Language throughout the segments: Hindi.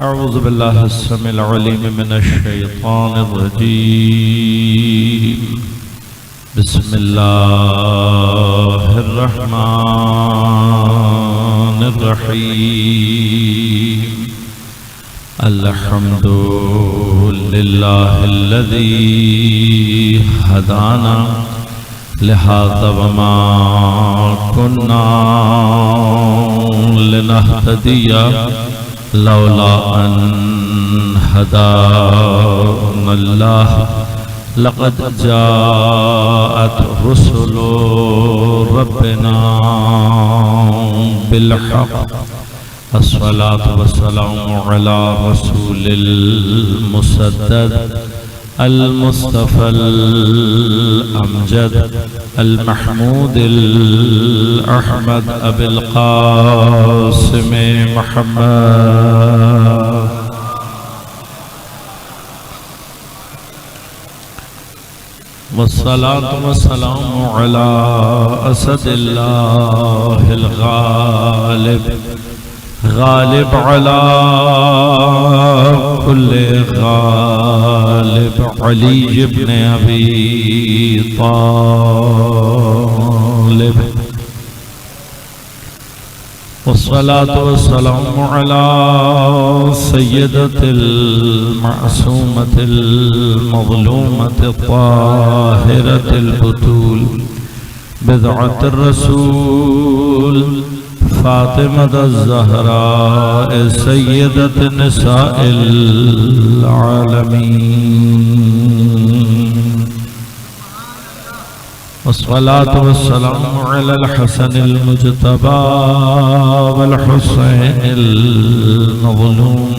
अऊज़ु बिल्लाहि अस्समीउल अलीम मिनश शैतानिर रजीम। बिस्मिल्लाहिर रहमानिर रहीम। अल्हम्दुलिल्लाहिल्लज़ी हदाना लिहाज़ा वमा कुन्ना लिनहतदिया लौला अन हदानल्लाह लक़द जाअत रुसुलु रब्बिना बिल हक़। अस्सलातु वस्सलामु अला रसूलिल मुसद्दद अल मुस्तफ़ल अमजद अल महमूदिल अहमद अबिल क़ासिम मुहम्मद। वस्सलातु वस्सलामु अला असदिल्लाहिल गालिब गालिब अला कुल्ले गालिब अली इब्न अबी तालिब। वस्सलातु वस्सलामु अला सय्यदतिल मासूमतिल मज़लूमतित ताहिरतिल बुतूल बिदअतिर रसूल फातिमत ज़हरा सय्यदत निसाइल आलमीन। वस्सलातु वस्सलामु अलल हसनिल मुज्तबा वल हुसैनिल मज़लूम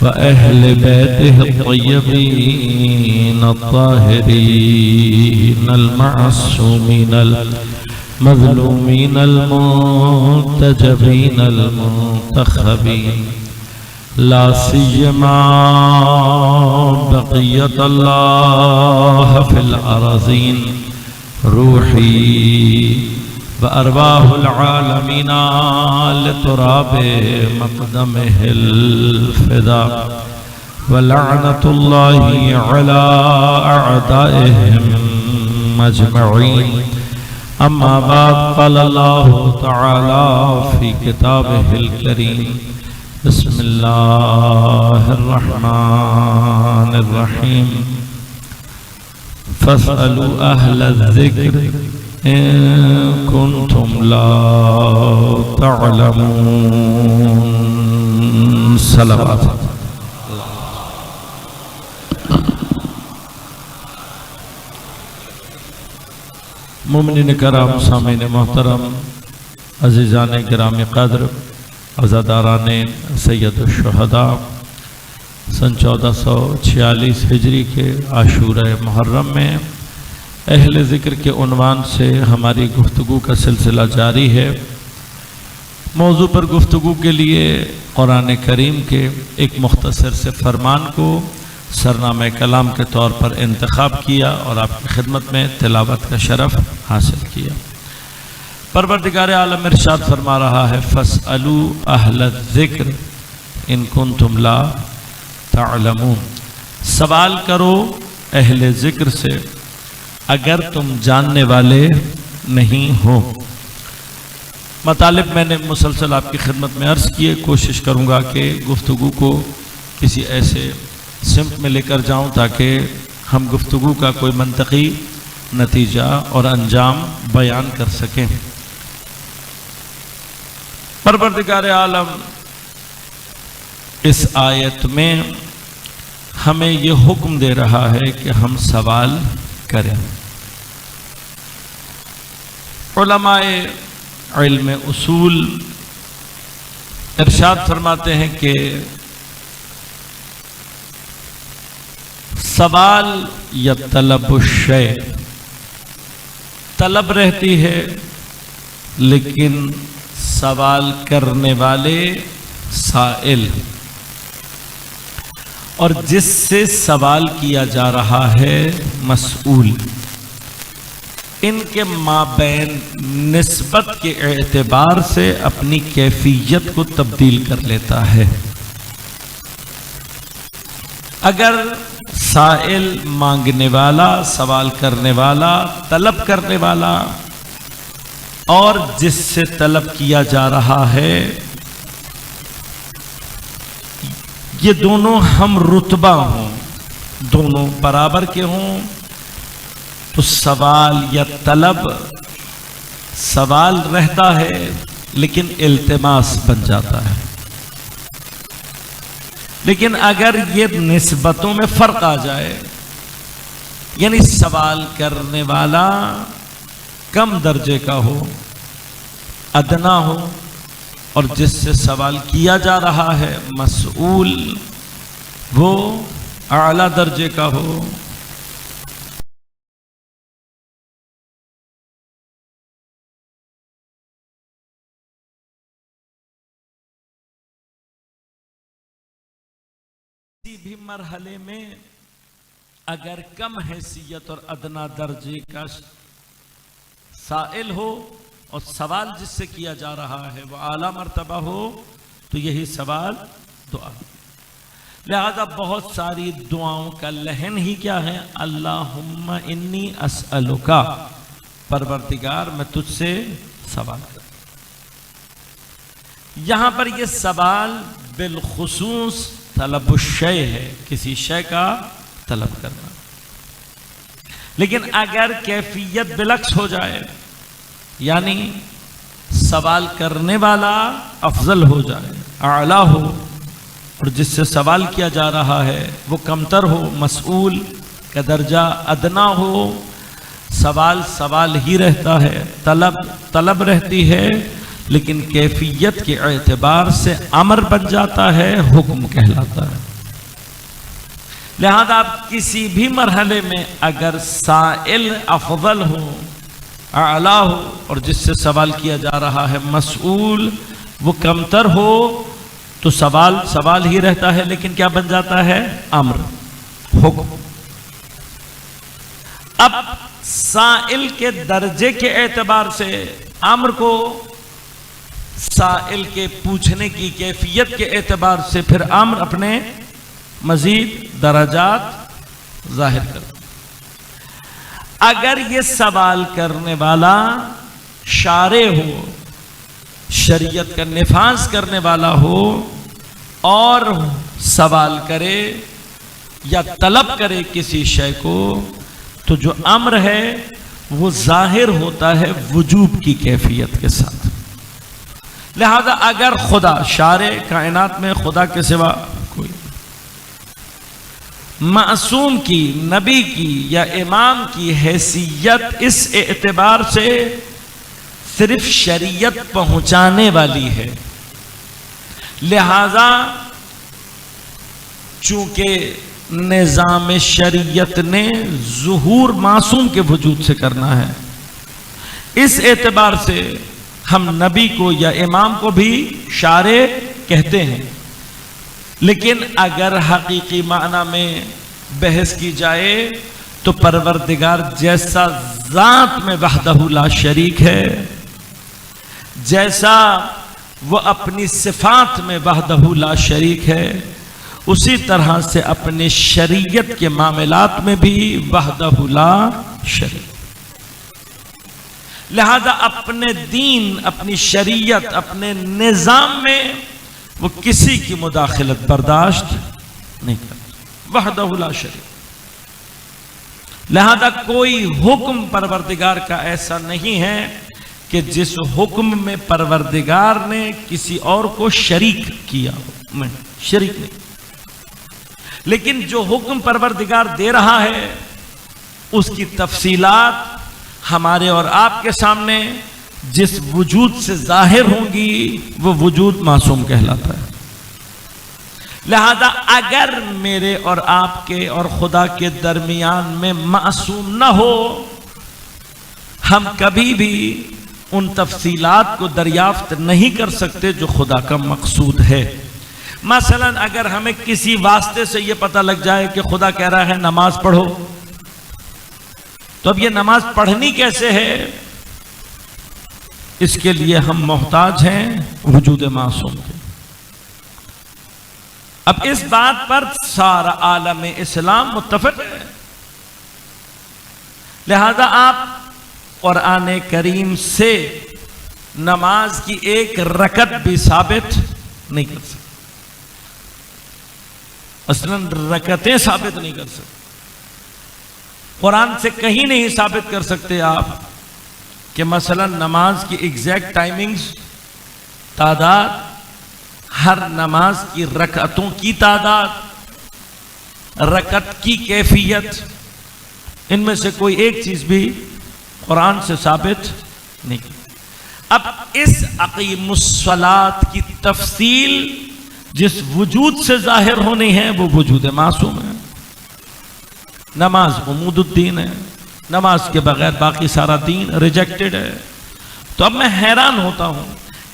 व अहले बैतिहि अत्तय्यबीन अत्ताहिरीन अल मासूमीन अल मज़लूमीन अल मुंतजबीन अल मुंतखबीन ला सियमा बक़ियत अल्लाह फिल अरज़ीन रूही व अरवाहुल आलमीन लितुराबि मक़दमिहिल फ़िदा व लअनतुल्लाहि अला अअदाइहिम अजमईन। अम्मा बाद क़ाल अल्लाहु तआला फ़ी किताबिहिल करीम बिस्मिल्लाहिर रहमानिर रहीम। फ़स्अलू अहलज़ ज़िक्र इन कुन्तुम ला तअलमून। सलावत। मुमिनीन कराम, सामीन मोहतरम, अज़ीज़ान गिराम क़द्र, अज़ादारान सैयदुश शुहदा, सन 1446 हिजरी के आशूरा मुहर्रम में अहले ज़िक्र के उन्वान से हमारी गुफ्तगू का सिलसिला जारी है। मौजू पर गुफ्तगू के लिए कुरान करीम के एक मुख्तसर से फरमान को सरनामे कलाम के तौर पर इंतखाब किया और आपकी खिदमत में तिलावत का शरफ हासिल किया। परवरदिगार आलम इरशाद फरमा रहा है, फ़स्अलू अहलज़ ज़िक्र इन कुन्तुम ला तअलमून। सवाल करो अहले ज़िक्र से अगर तुम जानने वाले नहीं हो। मतालिब मैंने मुसलसल आपकी खिदमत में अर्ज़ किए। कोशिश करूँगा कि गुफ्तगू को किसी ऐसे सिमत में लेकर जाऊं ताकि हम गुफ्तगू का कोई मंतकी नतीजा और अंजाम बयान कर सकें। परवरदिगार आलम इस आयत में हमें ये हुक्म दे रहा है कि हम सवाल करें। उलमाए इल्म उसूल इरशाद फरमाते हैं कि सवाल या तलब शै तलब रहती है, लेकिन सवाल करने वाले साइल और जिससे सवाल किया जा रहा है मसऊल, इनके माबैन निस्बत के एतबार से अपनी कैफियत को तब्दील कर लेता है। अगर साइल मांगने वाला, सवाल करने वाला, तलब करने वाला और जिससे तलब किया जा रहा है, ये दोनों हम रुतबा हों, दोनों बराबर के हों, तो सवाल या तलब, सवाल रहता है लेकिन इल्तिमास बन जाता है। लेकिन अगर ये निस्बतों में फर्क आ जाए, यानी सवाल करने वाला कम दर्जे का हो, अदना हो, और जिससे सवाल किया जा रहा है मसऊल वो आला दर्जे का हो, किसी भी मरहले में अगर कम हैसियत और अदना दर्जे का साइल हो और सवाल जिससे किया जा रहा है वो आला मर्तबा हो, तो यही सवाल दुआ। लिहाजा बहुत सारी दुआओं का लहन ही क्या है? अल्लाहुम्मा इन्नी अस्अलुका, परवरदिगार मैं तुझसे सवाल कर। यहां पर यह सवाल बिलखुसूस तलबुश्शय है, किसी शय का तलब करना। लेकिन अगर कैफियत बिलक्स हो जाए, यानी सवाल करने वाला अफजल हो जाए, आला हो, और जिससे सवाल किया जा रहा है वो कमतर हो, मसऊल का दर्जा अदना हो, सवाल सवाल ही रहता है, तलब तलब रहती है, लेकिन कैफियत के एतबार से अमर बन जाता है, हुक्म कहलाता है। लिहाजा आप किसी भी मरहले में अगर साइल अफजल हो, आला हो, और जिससे सवाल किया जा रहा है मसऊल वो कमतर हो, तो सवाल सवाल ही रहता है, लेकिन क्या बन जाता है? अम्र, हुक्म। अब साइल के दर्जे के एतबार से अम्र को साइल के पूछने की कैफियत के एतबार से फिर अम्र अपने मजीद दराजात जाहिर कर। अगर ये सवाल करने वाला शारे हो, शरीयत का निफाज करने वाला हो, और सवाल करे या तलब करे किसी शय को, तो जो अम्र है वो जाहिर होता है वजूब की कैफियत के साथ। लिहाजा अगर खुदा, शारे कायनात में खुदा के सिवा कोई, मासूम की, नबी की या इमाम की हैसियत इस एतबार से सिर्फ शरीयत पहुंचाने वाली है, लिहाजा चूंकि निज़ाम शरीयत ने ज़ुहूर मासूम के वजूद से करना है, इस एतबार से हम नबी को या इमाम को भी शारे कहते हैं। लेकिन अगर हकीकी माना में बहस की जाए तो परवरदिगार जैसा ज़ात में वहदहू ला शरीक है, जैसा वो अपनी सिफात में वहदहू ला शरीक है, उसी तरह से अपने शरीयत के मामलात में भी वहदहू ला शरीक। लिहाजा अपने दीन, अपनी शरीयत, अपने निज़ाम में वो किसी की मुदाखलत बर्दाश्त नहीं करता, वहदहू ला शरीक। लिहाजा कोई हुक्म परवरदिगार का ऐसा नहीं है कि जिस हुक्म में परवरदिगार ने किसी और को शरीक किया हो, मैं शरीक नहीं। लेकिन जो हुक्म परवरदिगार दे रहा है उसकी तफसीलात हमारे और आपके सामने जिस वजूद से जाहिर होंगी वो वजूद मासूम कहलाता है। लिहाजा अगर मेरे और आपके और खुदा के दरमियान में मासूम न हो, हम कभी भी उन तफसीलात को दरियाफ्त नहीं कर सकते जो खुदा का मकसूद है। मसलन अगर हमें किसी वास्ते से यह पता लग जाए कि खुदा कह रहा है नमाज पढ़ो, तो अब ये नमाज पढ़नी कैसे है, इसके लिए हम मोहताज हैं वजूद मासूम के। अब इस बात पर सारा आलम इस्लाम मुत्तफिक है। लिहाजा आप कुरान करीम से नमाज की एक रकत भी साबित नहीं कर सकते, असलन रकतें साबित नहीं कर सकते। कुरान से कहीं नहीं साबित कर सकते आप कि मसलन नमाज की एग्जैक्ट टाइमिंग्स, तादाद, हर नमाज की रकअतों की तादाद, रकत की कैफियत, इनमें से कोई एक चीज भी कुरान से साबित नहीं की। अब इस अकीमुस्सलात की तफसील जिस वजूद से जाहिर होनी है वो वजूद मासूम है। नमाज उमूदुद्दीन है, नमाज के बगैर बाकी सारा दीन रिजेक्टेड है। तो अब मैं हैरान होता हूं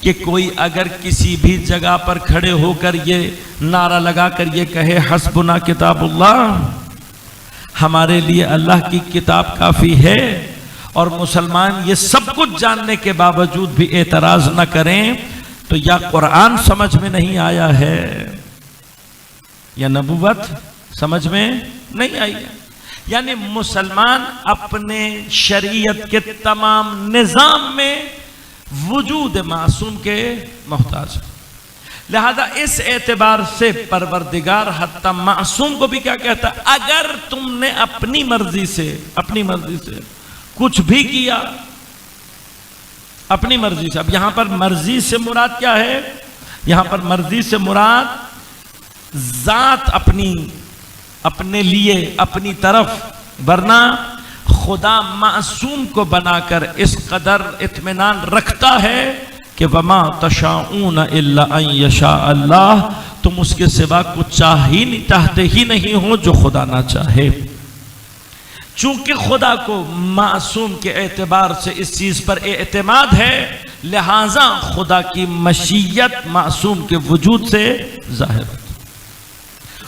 कि कोई अगर किसी भी जगह पर खड़े होकर ये नारा लगाकर ये कहे हस्बुना किताबुल्लाह, हमारे लिए अल्लाह की किताब काफी है, और मुसलमान ये सब कुछ जानने के बावजूद भी एतराज न करें, तो या कुरान समझ में नहीं आया है या नबुवत समझ में नहीं आई है। यानी मुसलमान अपने शरीयत के तमाम निजाम में वजूद मासूम के मोहताज। लिहाजा इस एतबार से परवरदिगार हत्ता मासूम को भी क्या कहता, अगर तुमने अपनी मर्जी से कुछ भी किया, अपनी मर्जी से। अब यहां पर मर्जी से मुराद क्या है? यहां पर मर्जी से मुराद जात अपने लिए, अपनी तरफ, वरना खुदा मासूम को बनाकर इस कदर इत्मीनान रखता है कि वमा तशाऊन इल्ला अन यशा अल्लाह, तुम उसके सिवा कुछ चाहते ही नहीं हो जो खुदा ना चाहे। चूंकि खुदा को मासूम के एतबार से इस चीज पर एतमाद है, लिहाजा खुदा की मशीयत मासूम के वजूद से जाहिर है।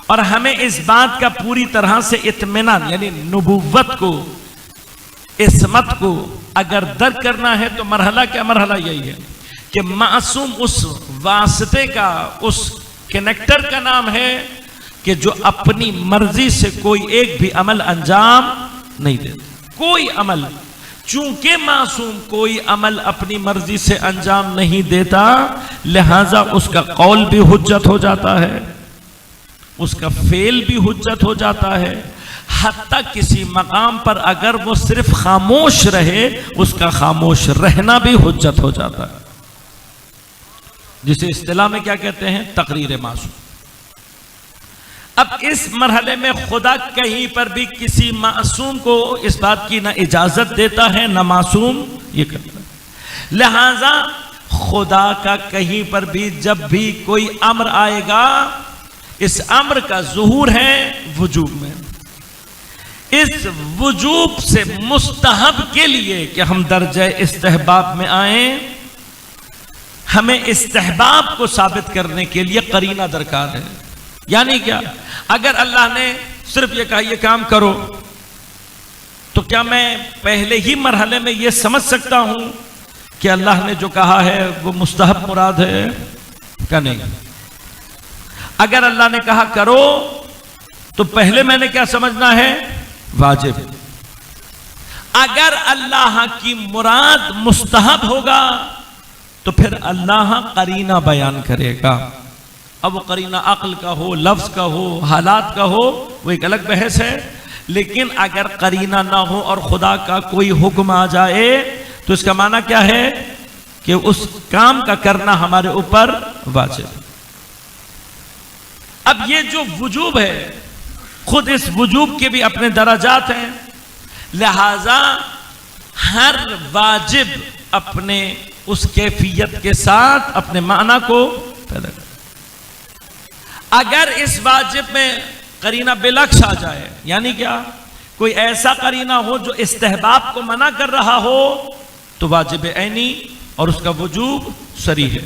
और हमें इस बात का पूरी तरह से इत्मीनान, यानी नबुव्वत को, इस्मत को अगर दर्क करना है तो मरहला क्या, मरहला यही है कि मासूम उस वास्ते का, उस कनेक्टर का नाम है कि जो अपनी मर्जी से कोई एक भी अमल अंजाम नहीं देता। कोई अमल, चूंकि मासूम कोई अमल अपनी मर्जी से अंजाम नहीं देता, लिहाजा उसका कौल भी हुज्जत हो जाता है, उसका फेल भी हुज्जत हो जाता है। हत्ता किसी मकाम पर अगर वो सिर्फ खामोश रहे, उसका खामोश रहना भी हुज्जत हो जाता है, जिसे इस्तिलाह में क्या कहते हैं, तकरीर मासूम। अब इस मरहले में खुदा कहीं पर भी किसी मासूम को इस बात की ना इजाजत देता है ना मासूम ये करता है। लिहाजा खुदा का कहीं पर भी जब भी कोई अम्र आएगा, इस अम्र का ज़ुहूर है वजूब में। इस वजूब से मुस्तहब के लिए कि हम दर्जे इस्तेहबाब में आए, हमें इस्तेहबाब को साबित करने के लिए करीना दरकार है। यानी क्या, अगर अल्लाह ने सिर्फ ये कहा ये काम करो, तो क्या मैं पहले ही मरहले में ये समझ सकता हूं कि अल्लाह ने जो कहा है वो मुस्तहब मुराद है? क्या नहीं। अगर अल्लाह ने कहा करो, तो पहले मैंने क्या समझना है, वाजिब। अगर अल्लाह की मुराद मुस्तहब होगा तो फिर अल्लाह करीना बयान करेगा। अब वो करीना अक्ल का हो, लफ्ज का हो, हालात का हो, वो एक अलग बहस है। लेकिन अगर करीना ना हो और खुदा का कोई हुक्म आ जाए, तो इसका माना क्या है कि उस काम का करना हमारे ऊपर वाजिब। अब ये जो वजूब है, खुद इस वजूब के भी अपने दराजात हैं। लिहाजा हर वाजिब अपने उस कैफियत के साथ अपने माना को पैदा कर। अगर इस वाजिब में करीना बिलक्स आ जाए, यानी क्या, कोई ऐसा करीना हो जो इस्तेहबाब को मना कर रहा हो, तो वाजिब ऐनी और उसका वजूब सरी है।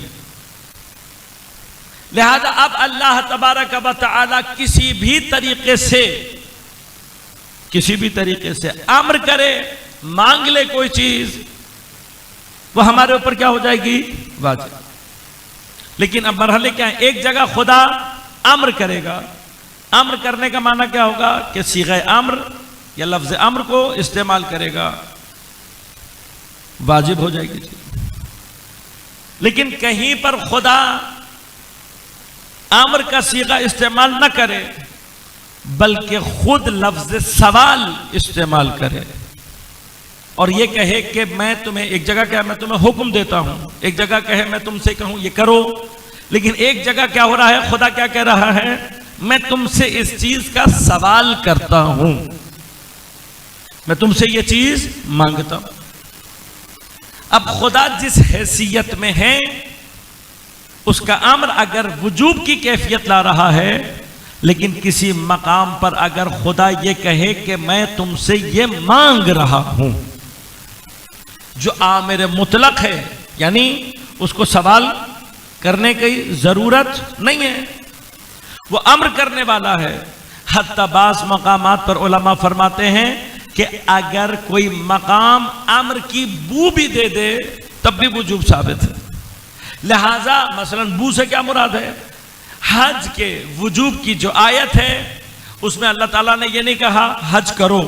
लिहाजा अब अल्लाह तबारक व तआला किसी भी तरीके से अम्र करे, मांग ले कोई चीज, वो हमारे ऊपर क्या हो जाएगी, वाजिब। लेकिन अब मरहले क्या है, एक जगह खुदा अम्र करेगा। अम्र करने का माना क्या होगा कि सीग़े अम्र या लफ्ज़ अम्र को इस्तेमाल करेगा, वाजिब हो जाएगी चीज। लेकिन कहीं पर खुदा अम्र का सीगा इस्तेमाल न करे बल्कि खुद लफ्ज़ सवाल इस्तेमाल करे और ये कहे कि मैं तुम्हें, एक जगह क्या मैं तुम्हें हुक्म देता हूं, एक जगह कहे मैं तुमसे कहूं ये करो, लेकिन एक जगह क्या हो रहा है, खुदा क्या कह रहा है, मैं तुमसे इस चीज का सवाल करता हूं, मैं तुमसे ये चीज मांगता हूं। अब खुदा जिस हैसियत में है उसका अम्र अगर वजूब की कैफियत ला रहा है, लेकिन किसी मकाम पर अगर खुदा ये कहे कि मैं तुमसे ये मांग रहा हूं, जो आमिर मुतलक है, यानी उसको सवाल करने की जरूरत नहीं है, वो अम्र करने वाला है। हत्ता बाज़ मकामात पर उलमा फरमाते हैं कि अगर कोई मकाम अम्र की बू भी दे दे तब भी वजूब साबित है। लिहाजा मसलन बू से क्या मुराद है, हज के वजूब की जो आयत है उसमें अल्लाह ताला ने ये नहीं कहा हज करो,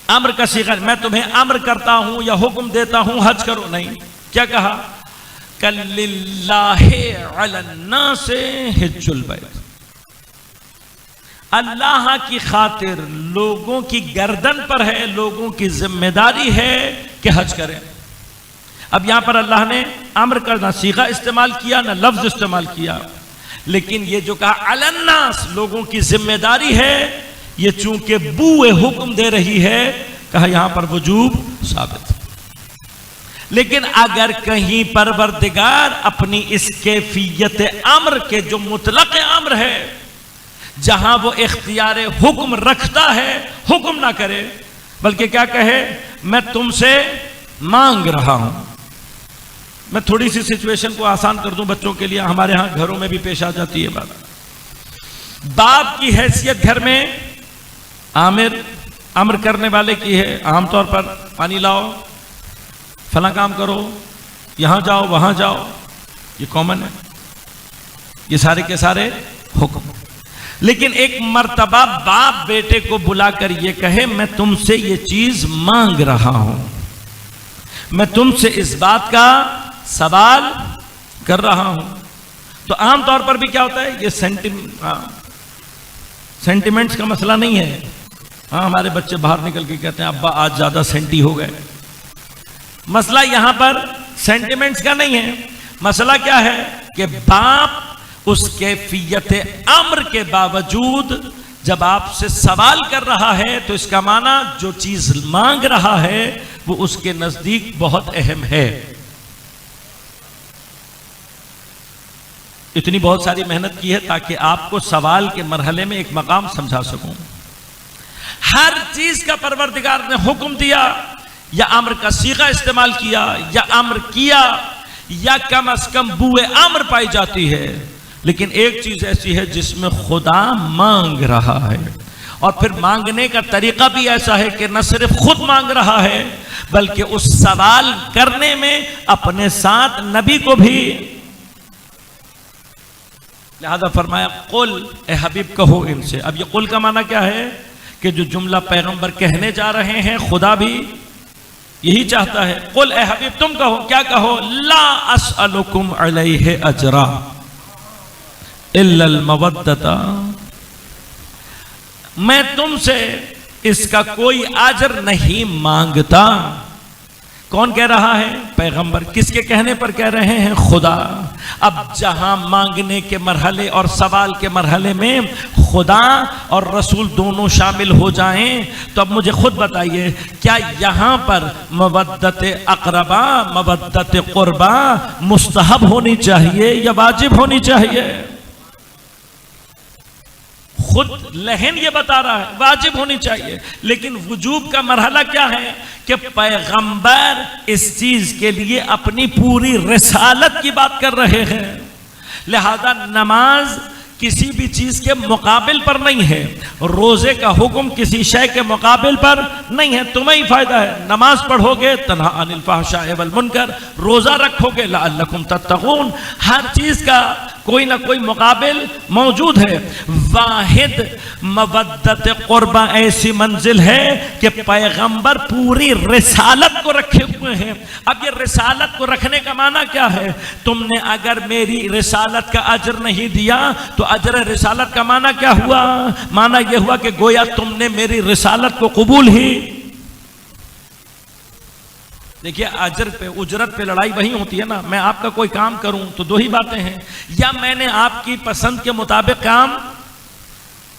अम्र का सीगा, मैं तुम्हें अम्र करता हूं या हुक्म देता हूं हज करो, नहीं, क्या कहा, कल्लिल्लाहि अलन्नासे हिज्जुल बैत, अल्लाह की खातिर लोगों की गर्दन पर है, लोगों की जिम्मेदारी है कि हज करें। अब यहां पर अल्लाह ने अम्र का ना सीगा इस्तेमाल किया ना लफ्ज इस्तेमाल किया, लेकिन ये जो कहा अलन्नास, लोगों की जिम्मेदारी है, ये चूंकि बूए हुक्म दे रही है, कहा यहां पर वजूब साबित। लेकिन अगर कहीं परवरदिगार अपनी इस कैफियत अम्र के जो मुतलक अम्र है, जहां वो इख्तियार हुक्म रखता है, हुक्म ना करे बल्कि क्या कहे, मैं तुमसे मांग रहा हूं। मैं थोड़ी सी सिचुएशन को आसान कर दूं बच्चों के लिए, हमारे यहां घरों में भी पेश आ जाती है बात। बाप की हैसियत घर में आमिर अम्र करने वाले की है, आमतौर पर पानी लाओ, फला काम करो, यहां जाओ वहां जाओ, ये कॉमन है, ये सारे के सारे हुक्म। लेकिन एक मर्तबा बाप बेटे को बुलाकर ये कहे मैं तुमसे ये चीज मांग रहा हूं, मैं तुमसे इस बात का सवाल कर रहा हूं, तो आमतौर पर भी क्या होता है, ये सेंटिमेंट्स का मसला नहीं है। हाँ, हमारे बच्चे बाहर निकल के कहते हैं अब्बा आज ज्यादा सेंटी हो गए। मसला यहां पर सेंटिमेंट्स का नहीं है, मसला क्या है कि बाप उस कैफियत अम्र के बावजूद जब आपसे सवाल कर रहा है तो इसका माना जो चीज मांग रहा है वो उसके नजदीक बहुत अहम है। इतनी बहुत सारी मेहनत की है ताकि आपको सवाल के मरहले में एक मकाम समझा सकूं। हर चीज का परवरदिगार ने हुक्म दिया या अम्र का सीगा इस्तेमाल किया या अम्र किया या कम अज कम बुए अम्र पाई जाती है, लेकिन एक चीज ऐसी है जिसमें खुदा मांग रहा है, और फिर मांगने का तरीका भी ऐसा है कि न सिर्फ खुद मांग रहा है बल्कि उस सवाल करने में अपने साथ नबी को भी, लिहाजा फरमाया कुल, ए हबीब कहो इनसे। अब ये कुल का माना क्या है कि जो जुमला पैगंबर कहने जा रहे हैं खुदा भी यही चाहता है, कुल ए हबीब तुम कहो, क्या कहो, ला अस्अलुकुम अलैहि अजरा इल्लल मवद्दता, मैं तुमसे इसका कोई अजर नहीं मांगता। कौन कह रहा है, पैगंबर। किसके कहने पर कह रहे हैं, खुदा। अब जहां मांगने के मरहले और सवाल के मरहले में खुदा और रसूल दोनों शामिल हो जाएं तो अब मुझे खुद बताइए, क्या यहां पर मवद्दत अक़रबा, मवद्दत क़ुरबा मुस्तहब होनी चाहिए या वाजिब होनी चाहिए? खुद लहन ये बता रहा है वाजिब होनी चाहिए, लेकिन वजूब का मरहला क्या है कि पैगंबर इस चीज के लिए अपनी पूरी रिसालत की बात कर रहे हैं। लिहाजा नमाज किसी भी चीज के मुकाबिल पर नहीं है, रोजे का हुक्म किसी शय के मुकाबिल पर नहीं है। तुम्हें ही फायदा है, नमाज पढ़ोगे तन्हा अनिल फहशाए वल मुनकर, रोजा रखोगे लअल्लकुम तत्तकून, हर चीज का कोई ना कोई मुकाबिल मौजूद है। वाहिद मवद्दत क़ुर्बा ऐसी मंजिल है कि पैगंबर पूरी रिसालत को रखे हुए हैं। अब ये रिसालत को रखने का माना क्या है? तुमने अगर मेरी रिसालत का अजर नहीं दिया तो अजर रिसालत का माना क्या हुआ? माना यह हुआ कि गोया तुमने मेरी रिसालत को कबूल ही। देखिए, अजर पे उजरत पे लड़ाई वही होती है ना। मैं आपका कोई काम करूं तो दो ही बातें हैं, या मैंने आपकी पसंद के मुताबिक काम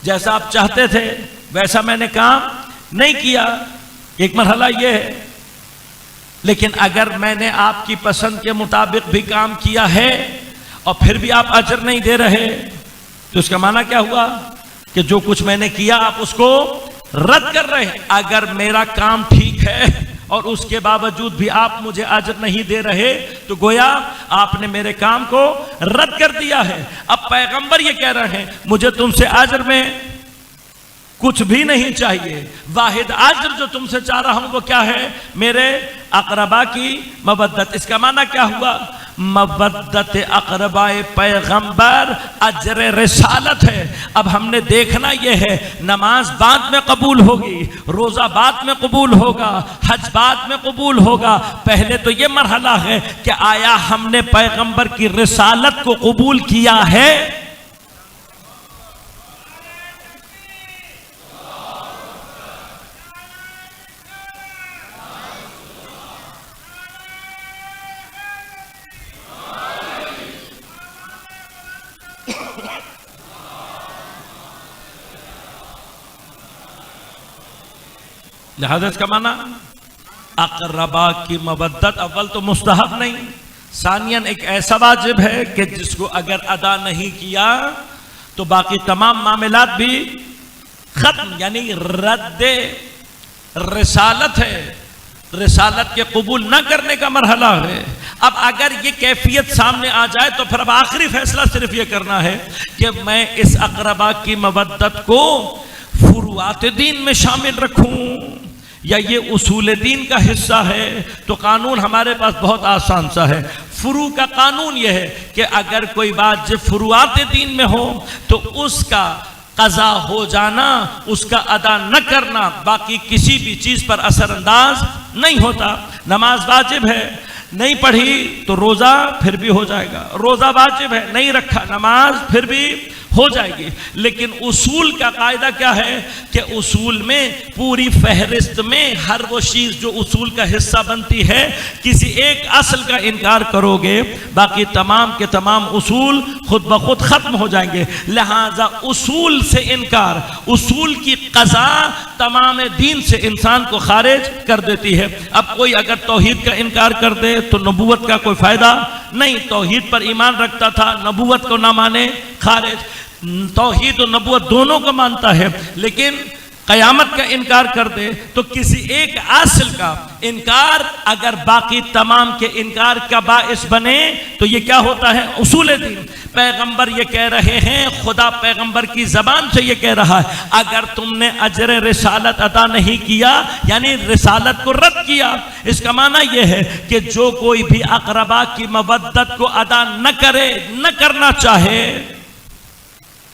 जैसा आप चाहते थे वैसा मैंने काम नहीं किया, एक मरहला ये है। लेकिन अगर मैंने आपकी पसंद के मुताबिक भी काम किया है और फिर भी आप अजर नहीं दे रहे तो उसका माना क्या हुआ कि जो कुछ मैंने किया आप उसको रद्द कर रहे हैं। अगर मेरा काम ठीक है और उसके बावजूद भी आप मुझे अजर नहीं दे रहे तो गोया आपने मेरे काम को रद्द कर दिया है। अब पैगंबर ये कह रहे हैं मुझे तुमसे अजर में कुछ भी नहीं चाहिए, वाहिद अजर जो तुमसे चाह रहा हूं वो क्या है? मेरे अकरबा की मवद्दत। इसका माना क्या हुआ? मवद्दत अकरबाए पैगंबर अजर रिसालत है। अब हमने देखना यह है, नमाज बाद में कबूल होगी, रोजा बाद में कबूल होगा, हज बाद में कबूल होगा। पहले तो यह मरहला है कि आया हमने पैगंबर की रिसालत को कबूल किया है। लिहाजा इसका माना अकरबा की मवद्दत अव्वल तो मुस्तहब नहीं, सानियन एक ऐसा वाजिब है कि जिसको अगर अदा नहीं किया तो बाकी तमाम मामलात भी खत्म, यानी रद्दे रिसालत है, रिसालत के कबूल न करने का मरहला है। अब अगर ये कैफियत सामने आ जाए तो फिर अब आखिरी फैसला सिर्फ ये करना है कि मैं इस अकरबा की मवद्दत को फुरुआत दीन में शामिल रखूं या ये उसूल दीन का हिस्सा है। तो कानून हमारे पास बहुत आसान सा है। फुरू का कानून यह है कि अगर कोई बात जब फुरुआत दीन में हो तो उसका कज़ा हो जाना, उसका अदा न करना बाकी किसी भी चीज पर असरअंदाज नहीं होता। नमाज वाजिब है, नहीं पढ़ी तो रोजा फिर भी हो जाएगा, रोजा वाजिब है, नहीं रखा नमाज फिर भी हो जाएगी। लेकिन उसूल का कायदा क्या है कि उसूल में पूरी फहरिस्त में हर वो चीज जो उसूल का हिस्सा बनती है, किसी एक असल का इनकार करोगे बाकी तमाम के तमाम उसूल खुद ब खुद खत्म हो जाएंगे। लिहाजा उसूल से इनकार, उसूल की कज़ा तमाम दीन से इंसान को खारिज कर देती है। अब कोई अगर तौहीद का इनकार कर दे तो नबूवत का कोई फायदा नहीं, तौहीद पर ईमान रखता था, नबूवत को ना माने खारिज। तौहीद और नबूवत दोनों को मानता है लेकिन क़यामत का इनकार कर दे तो किसी एक असल का इनकार अगर बाकी तमाम के इनकार का बाइस बने तो ये क्या होता है? उसूल दीन। पैगंबर ये कह रहे हैं, खुदा पैगंबर की जबान से ये कह रहा है अगर तुमने अजर रिसालत अदा नहीं किया यानी रिसालत को रद्द किया, इसका माना यह है कि जो कोई भी अकरबा की मवद्दत को अदा न करे, न करना चाहे,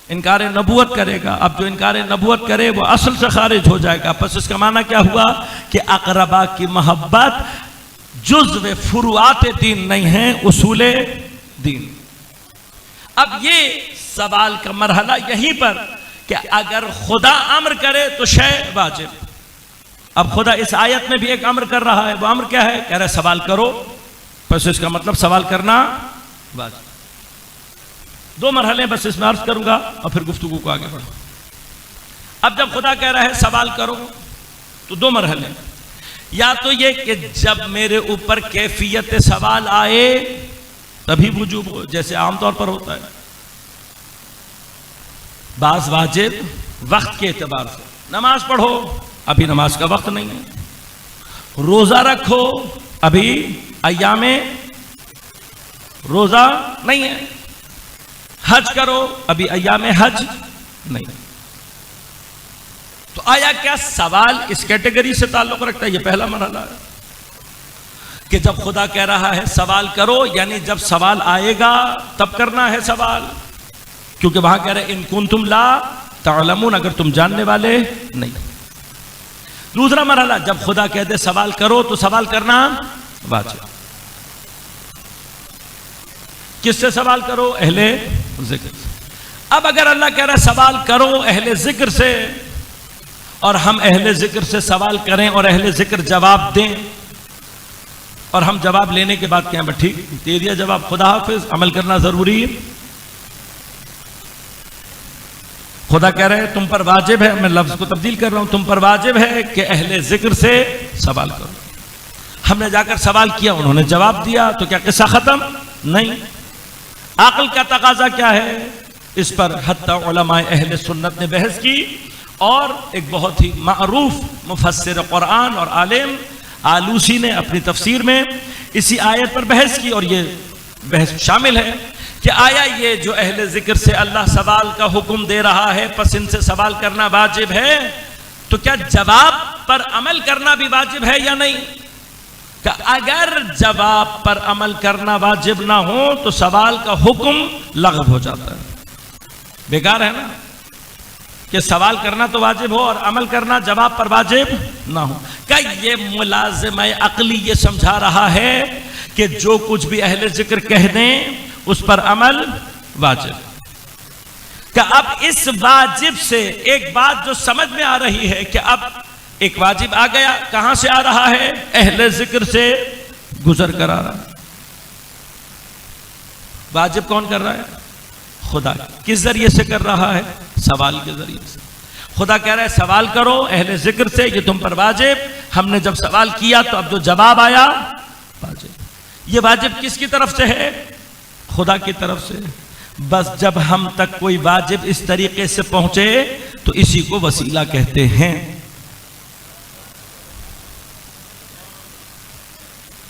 इनकार नबूवत करेगा। अब जो इनकार नबूवत करे वो असल से खारिज हो जाएगा। बस इसका माना क्या हुआ कि अकरबा की मोहब्बत जुज़्व फुरुआत दीन नहीं है, उसूल दीन। अब ये सवाल का मरहला यहीं पर कि अगर खुदा अम्र करे तो शय वाजिब। अब खुदा इस आयत में भी एक अम्र कर रहा है, वो अम्र क्या है? कह रहा है सवाल करो। बस इसका मतलब सवाल करना वाजिब। दो मरहले बस इसमें अर्ज करूंगा और फिर गुफ्तगू को आगे बढ़ो। अब जब खुदा कह रहा है सवाल करो तो दो मरहले, या तो ये कि जब मेरे ऊपर कैफियत सवाल आए तभी वजूब हो, जैसे आमतौर पर होता है। बाज वाजिब वक्त के एतबार से, नमाज पढ़ो अभी नमाज का वक्त नहीं है, रोजा रखो अभी अय्यामे रोजा नहीं है, हज करो अभी अय्यामे हज नहीं। तो आया क्या सवाल इस कैटेगरी से ताल्लुक रखता है? ये पहला मरहला है। कि जब खुदा कह रहा है सवाल करो, यानी जब सवाल आएगा तब करना है सवाल, क्योंकि वहां कह रहे इन कुंतुम ला तालमून, अगर तुम जानने वाले नहीं। दूसरा मरहला, जब खुदा कहते सवाल करो तो सवाल करना वाजिब। किससे सवाल करो? अहले जिक्र से। अब अगर अल्लाह कह रहा है सवाल करो अहले जिक्र से, और हम अहले जिक्र से सवाल करें और अहले जिक्र जवाब दें, और हम जवाब लेने के बाद कहें ठीक दे दिया जवाब, खुदा हाफिज, अमल करना जरूरी है। खुदा कह रहे हैं तुम पर वाजिब है, मैं लफ्ज को तब्दील कर रहा हूं, तुम पर वाजिब है कि अहले जिक्र से सवाल करो। हमने जाकर सवाल किया, उन्होंने जवाब दिया, तो क्या किस्सा खत्म? नहीं। अक्ल का तकाजा क्या है? इस पर हत्ता उलमाए अहले सुन्नत ने बहस की, और एक बहुत ही मारूफ मुफस्सिर कुरान और आलिम आलूसी ने अपनी तफसीर में इसी आयत पर बहस की, और ये बहस शामिल है कि आया ये जो अहले जिक्र से अल्लाह सवाल का हुक्म दे रहा है, पस इनसे सवाल करना वाजिब है, तो क्या जवाब पर अमल करना भी वाजिब है या नहीं? कि अगर जवाब पर अमल करना वाजिब ना हो तो सवाल का हुक्म लग़व हो जाता है, बेकार है ना, कि सवाल करना तो वाजिब हो और अमल करना जवाब पर वाजिब ना हो। क्या ये मुलाज़िम अक़ली ये समझा रहा है कि जो कुछ भी अहले जिक्र कह दें उस पर अमल वाजिब? क्या अब इस वाजिब से एक बात जो समझ में आ रही है कि अब एक वाजिब आ गया, कहां से आ रहा है? अहले जिक्र से गुजर कर आ रहा है। वाजिब कौन कर रहा है? खुदा। किस जरिए से कर रहा है? सवाल के जरिए से। खुदा कह रहा है सवाल करो अहले जिक्र से, ये तुम पर वाजिब। हमने जब सवाल किया तो अब जो जवाब आया वाजिब। ये वाजिब किसकी तरफ से है? खुदा की तरफ से। बस जब हम तक कोई वाजिब इस तरीके से पहुंचे तो इसी को वसीला कहते हैं।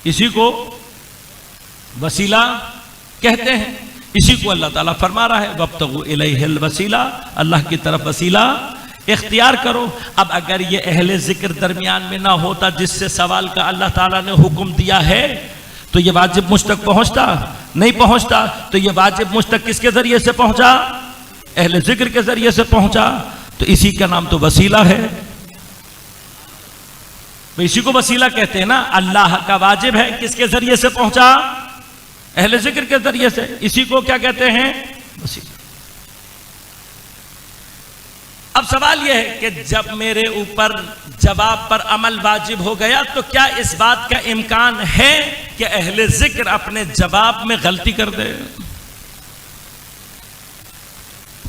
इसी को वसीला कहते हैं। इसी को अल्लाह ताला फरमा रहा है वब्तगू इलैहिल वसीला, अल्लाह की तरफ वसीला इख्तियार करो। अब अगर ये अहले जिक्र दरमियान में ना होता जिससे सवाल का अल्लाह ताला ने हुक्म दिया है तो ये वाजिब मुझ तक पहुंचता? नहीं पहुंचता। तो ये वाजिब मुझ तक किसके जरिए से पहुंचा? अहले जिक्र के जरिए से पहुंचा। तो इसी का नाम तो वसीला है। तो इसी को वसीला कहते हैं ना। अल्लाह का वाजिब है किसके जरिए से पहुंचा? अहले जिक्र के जरिए से। इसी को क्या कहते हैं? वसीला। अब सवाल यह है कि जब मेरे ऊपर जवाब पर अमल वाजिब हो गया तो क्या इस बात का इम्कान है कि अहले जिक्र अपने जवाब में गलती कर दे?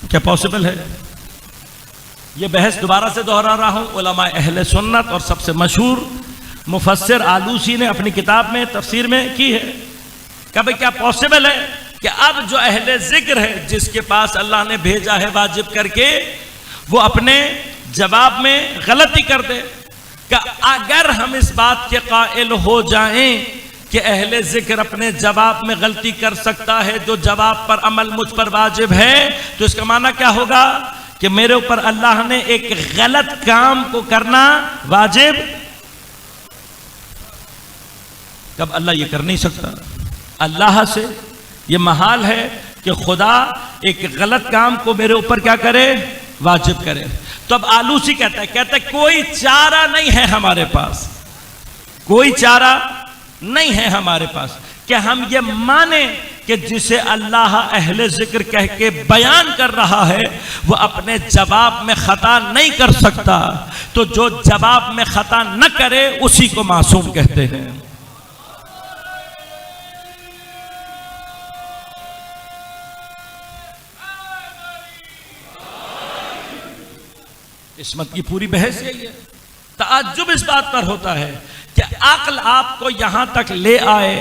क्या पॉसिबल है? यह बहस दोबारा से दोहरा रहा हूं। उलमा अहले सुन्नत और सबसे मशहूर मुफस्सिर आलूसी ने अपनी किताब में तफसीर में की है कि भाई क्या पॉसिबल है कि अब जो अहले जिक्र है जिसके पास अल्लाह ने भेजा है वाजिब करके, वो अपने जवाब में गलती कर दे? कि अगर हम इस बात के कायल हो जाएं कि अहले जिक्र अपने जवाब में गलती कर सकता है जो जवाब पर अमल मुझ पर वाजिब है, तो इसका माना क्या होगा कि मेरे ऊपर अल्लाह ने एक गलत काम को करना वाजिब। तब अल्लाह ये कर नहीं सकता। अल्लाह से ये महाल है कि खुदा एक गलत काम को मेरे ऊपर क्या करे? वाजिब करे। तो अब आलूसी कहता है कोई चारा नहीं है हमारे पास, कोई चारा नहीं है हमारे पास कि हम ये माने कि जिसे अल्लाह अहले जिक्र कह के बयान कर रहा है वो अपने जवाब में खता नहीं कर सकता। तो जो जवाब में खता न करे उसी को मासूम कहते हैं। इस्मत की पूरी बहस यही है। ताज्जुब इस बात पर होता है कि अक्ल आपको यहां तक ले आए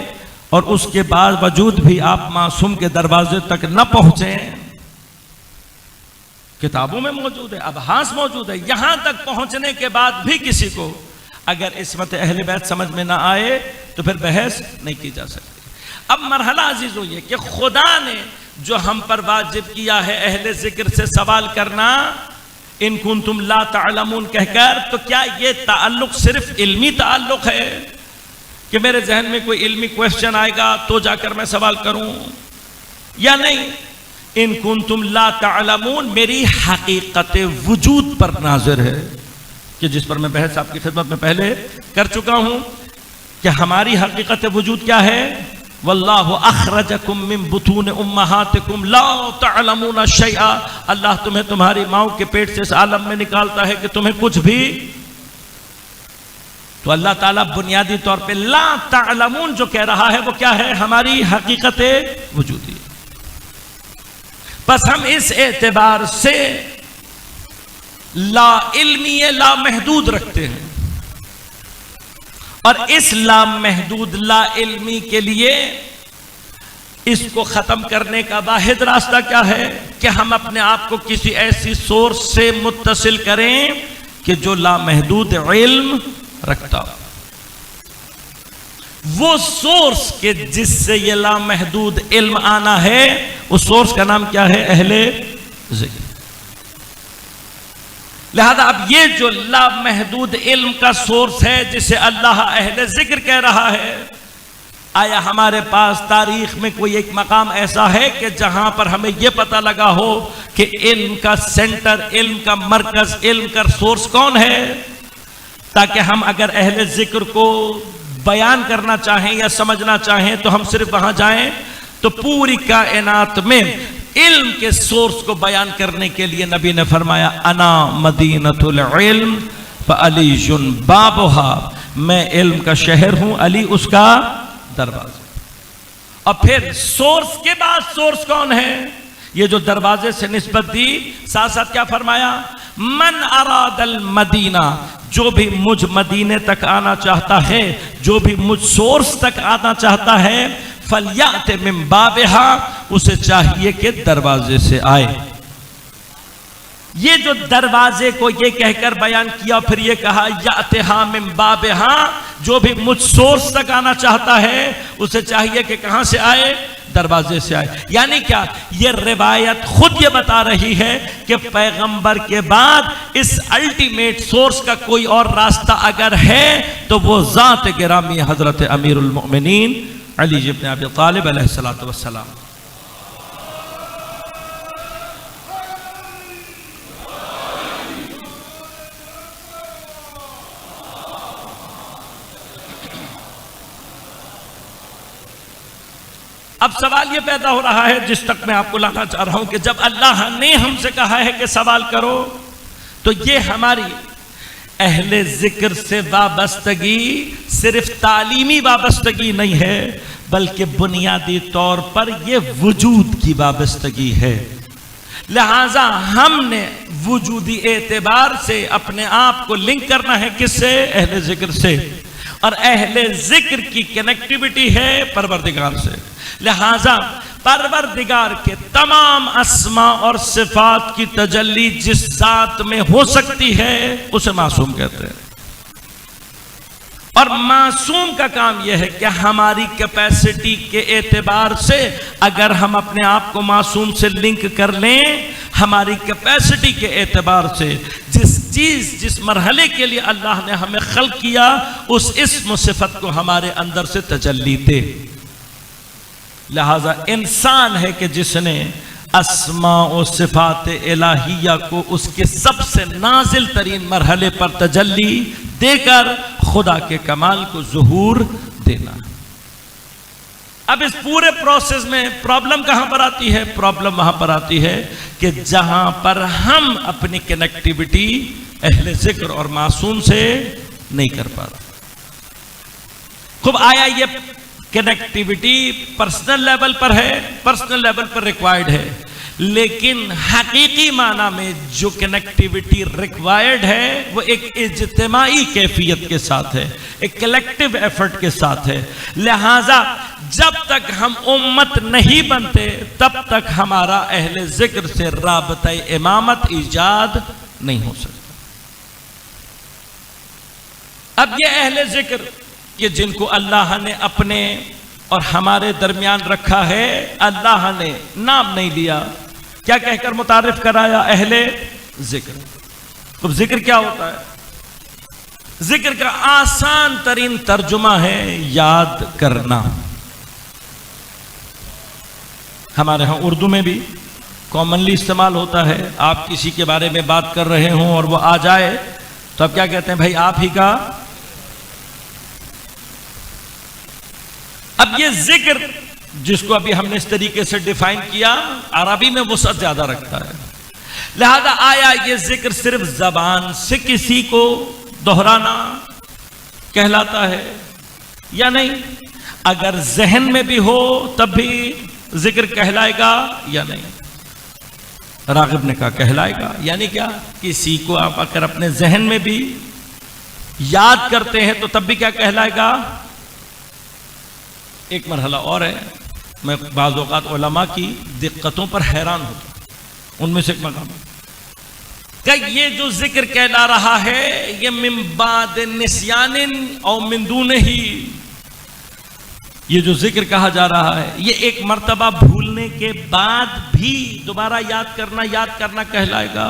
और उसके बाद वजूद भी आप मासूम के दरवाजे तक न पहुंचे। किताबों में मौजूद है, अबहास मौजूद है, यहां तक पहुंचने के बाद भी किसी को अगर इस्मत अहले बैत समझ में ना आए तो फिर बहस नहीं की जा सकती। अब मरहला अजीजों ये कि खुदा ने जो हम पर वाजिब किया है अहले जिक्र से सवाल करना, इन कुंतुम ला तालमून कहकर, तो क्या ये ताल्लुक सिर्फ इल्मी ताल्लुक है कि मेरे जहन में कोई इल्मी क्वेश्चन आएगा तो जाकर मैं सवाल करूं या नहीं। इन कुंतुम ला तअलमून मेरी हकीकत वजूद पर नाज़िर है, कि जिस पर मैं बहस आपकी खिदमत में पहले कर चुका हूं कि हमारी हकीकत वजूद क्या है। वल्लाहु अखरजकुम मिन बुतून उम्महातिकुम ला तअलमून शैआ, अल्लाह तुम्हें तुम्हारी माओ के पेट से इस आलम में निकालता है कि तुम्हें कुछ भी। तो अल्लाह ताला बुनियादी तौर पे ला तअलमून जो कह रहा है वो क्या है, हमारी हकीकत वजूदी। बस हम इस एतबार से ला इल्मी ला महदूद रखते हैं, और इस ला महदूद ला इल्मी के लिए इसको खत्म करने का वाहिद रास्ता क्या है कि हम अपने आप को किसी ऐसी सोर्स से मुत्तसिल करें कि जो ला महदूद इल्म रखता हो। वो सोर्स के जिससे ये ला महदूद इल्म आना है, उस सोर्स का नाम क्या है, अहले जिक्र। लिहाजा अब ये जो ला महदूद इल्म का सोर्स है जिसे अल्लाह अहले जिक्र कह रहा है, आया हमारे पास तारीख में कोई एक मकाम ऐसा है कि जहां पर हमें यह पता लगा हो कि इल्म का सेंटर, इल्म का मरकज, इल्म का सोर्स कौन है, ताकि हम अगर अहले जिक्र को बयान करना चाहें या समझना चाहें तो हम सिर्फ वहां जाएं तो पूरी कायनात में इल्म के सोर्स को बयान करने के लिए नबी ने फरमाया अना मदीनतुल इल्म व अलीयुन बाबुहा, मैं इल्म का शहर हूं, अली उसका दरवाजा। और फिर सोर्स के बाद सोर्स कौन है, ये जो दरवाजे से निस्बत दी, साथ साथ क्या फरमाया, मन अरादल मदीना, जो भी मुझ मदीने तक आना चाहता है, जो भी मुझ सोर्स तक आना चाहता है, फलियाते मिन बाबिहा, उसे चाहिए कि दरवाजे से आए। ये जो दरवाजे को ये कहकर बयान किया, फिर ये कहा यातिहा मिन बाबिहा, जो भी मुझ सोर्स तक आना चाहता है उसे चाहिए कि कहां से आए, दरवाजे से आए। यानी क्या, ये रिवायत खुद ये बता रही है कि पैगंबर के बाद इस अल्टीमेट सोर्स का कोई और रास्ता अगर है तो वो ज़ात गिरामी हजरत अमीरुल मोमिनीन अली इब्न अबी तालिब अलैहिस्सलातु वस्सलाम। अब सवाल ये पैदा हो रहा है जिस तक मैं आपको लाना चाह रहा हूं कि जब अल्लाह ने हमसे कहा है कि सवाल करो, तो ये हमारी अहले जिक्र से वाबस्तगी सिर्फ तालीमी वाबस्तगी नहीं है, बल्कि बुनियादी तौर पर यह वजूद की वाबस्तगी है। लिहाजा हमने वजूदी एतबार से अपने आप को लिंक करना है किससे, अहले जिक्र से, और अहले जिक्र की कनेक्टिविटी है परवरदिगार से। लिहाजा परवरदिगार के तमाम अस्मा और सिफात की तजल्ली जिस जात में हो सकती है उसे मासूम कहते हैं। और मासूम का काम यह है कि हमारी कैपेसिटी के एतबार से अगर हम अपने आप को मासूम से लिंक कर लें, हमारी कैपेसिटी के एतबार से जिस चीज, जिस मरहले के लिए अल्लाह ने हमें खल्क किया, उस इस्म सिफत को हमारे अंदर से तजल्ली दे। लिहाजा इंसान है कि जिसने अस्मा और सिफात इलाहिया को उसके सबसे नाजिल तरीन मरहले पर तजल्ली देकर खुदा के कमाल को ज़ुहूर देना। अब इस पूरे प्रोसेस में प्रॉब्लम कहां पर आती है, प्रॉब्लम वहां पर आती है कि जहां पर हम अपनी कनेक्टिविटी अहले जिक्र और मासूम से नहीं कर पा रहे। खूब आया ये कनेक्टिविटी पर्सनल लेवल पर है, पर्सनल लेवल पर रिक्वायर्ड है, लेकिन हकीकी माना में जो कनेक्टिविटी रिक्वायर्ड है वो एक इज्तिमाई कैफियत के साथ है, एक कलेक्टिव एफर्ट के साथ है। लिहाजा जब तक हम उम्मत नहीं बनते तब तक हमारा अहले जिक्र से राबता इमामत ईजाद नहीं हो सकता। अब ये अहले जिक्र कि जिनको अल्लाह ने अपने और हमारे दरमियान रखा है, अल्लाह ने नाम नहीं लिया, क्या कहकर मुतारिफ कराया, अहले जिक्र। तो जिक्र क्या होता है? जिक्र का आसान तरीन तर्जुमा है याद करना। हमारे यहां उर्दू में भी कॉमनली इस्तेमाल होता है। आप किसी के बारे में बात कर रहे हों और वो आ जाए तो आप क्या कहते हैं, भाई आप ही का। अब ये जिक्र जिसको अभी हमने इस तरीके से डिफाइन किया, अरबी में वुसअत ज्यादा रखता है। लिहाजा आया ये जिक्र सिर्फ जबान से किसी को दोहराना कहलाता है या नहीं? अगर जहन में भी हो तब भी जिक्र कहलाएगा या नहीं? रागिब ने कहा कहलाएगा। यानी क्या, किसी को आप अगर अपने जहन में भी याद करते हैं तो तब भी क्या कहलाएगा? एक मरहला और है, मैं बाज़ औक़ात उलमा की दिक्कतों पर हैरान होता हूं। उनमें से एक मकाम क्या ये जो जिक्र कहला रहा है ये मिन बाद निस्यानिन और मिन दूनिही, ये जो जिक्र कहा जा रहा है ये एक मर्तबा भूलने के बाद भी दोबारा याद करना कहलाएगा,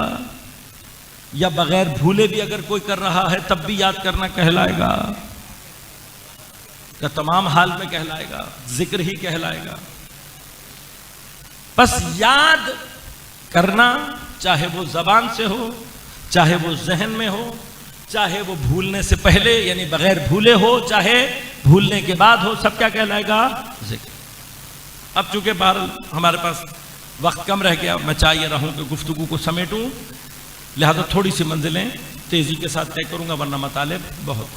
या बगैर भूले भी अगर कोई कर रहा है तब भी याद करना कहलाएगा, या तमाम हाल में कहलाएगा, जिक्र ही कहलाएगा? बस याद करना, चाहे वो जबान से हो, चाहे वो जहन में हो, चाहे वो भूलने से पहले यानी बगैर भूले हो, चाहे भूलने के बाद हो, सब क्या कहलाएगा? जिक्र। अब चूंकि बहरहाल हमारे पास वक्त कम रह गया, मैं चाह रहा हूं कि गुफ्तगू को समेटूं, लिहाजा थोड़ी सी मंजिलें तेजी के साथ तय करूंगा, वरना मतालिब बहुत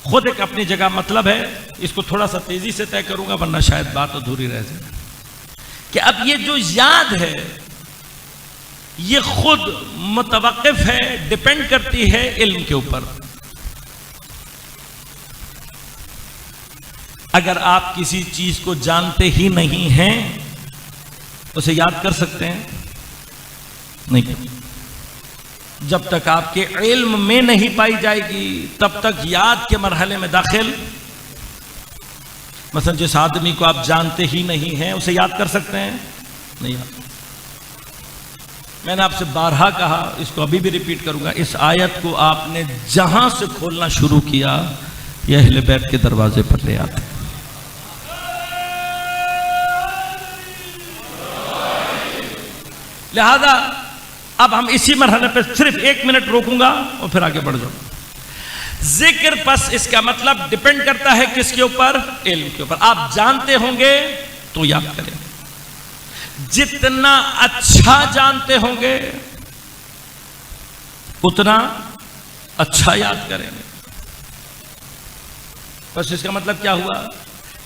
खुद एक अपनी जगह मतलब है, इसको थोड़ा सा तेजी से तय करूंगा वरना शायद बात अधूरी रह जाए। कि अब ये जो याद है ये खुद मुतवक्किफ है, डिपेंड करती है इल्म के ऊपर। अगर आप किसी चीज को जानते ही नहीं हैं उसे याद कर सकते हैं? नहीं। जब तक आपके इल्म में नहीं पाई जाएगी तब तक याद के मरहले में दाखिल। मसलन जिस आदमी को आप जानते ही नहीं हैं उसे याद कर सकते हैं? नहीं याद। मैंने आपसे बारहा कहा, इसको अभी भी रिपीट करूंगा, इस आयत को आपने जहां से खोलना शुरू किया ये अहले बैत के दरवाजे पर ले आते। लिहाजा अब हम इसी मरहले पर सिर्फ 1 मिनट रोकूंगा और फिर आगे बढ़ जाऊंगा। जिक्र बस इसका मतलब डिपेंड करता है किसके ऊपर? इल्म के ऊपर। आप जानते होंगे तो याद करेंगे, जितना अच्छा जानते होंगे उतना अच्छा याद करेंगे। बस इसका मतलब क्या हुआ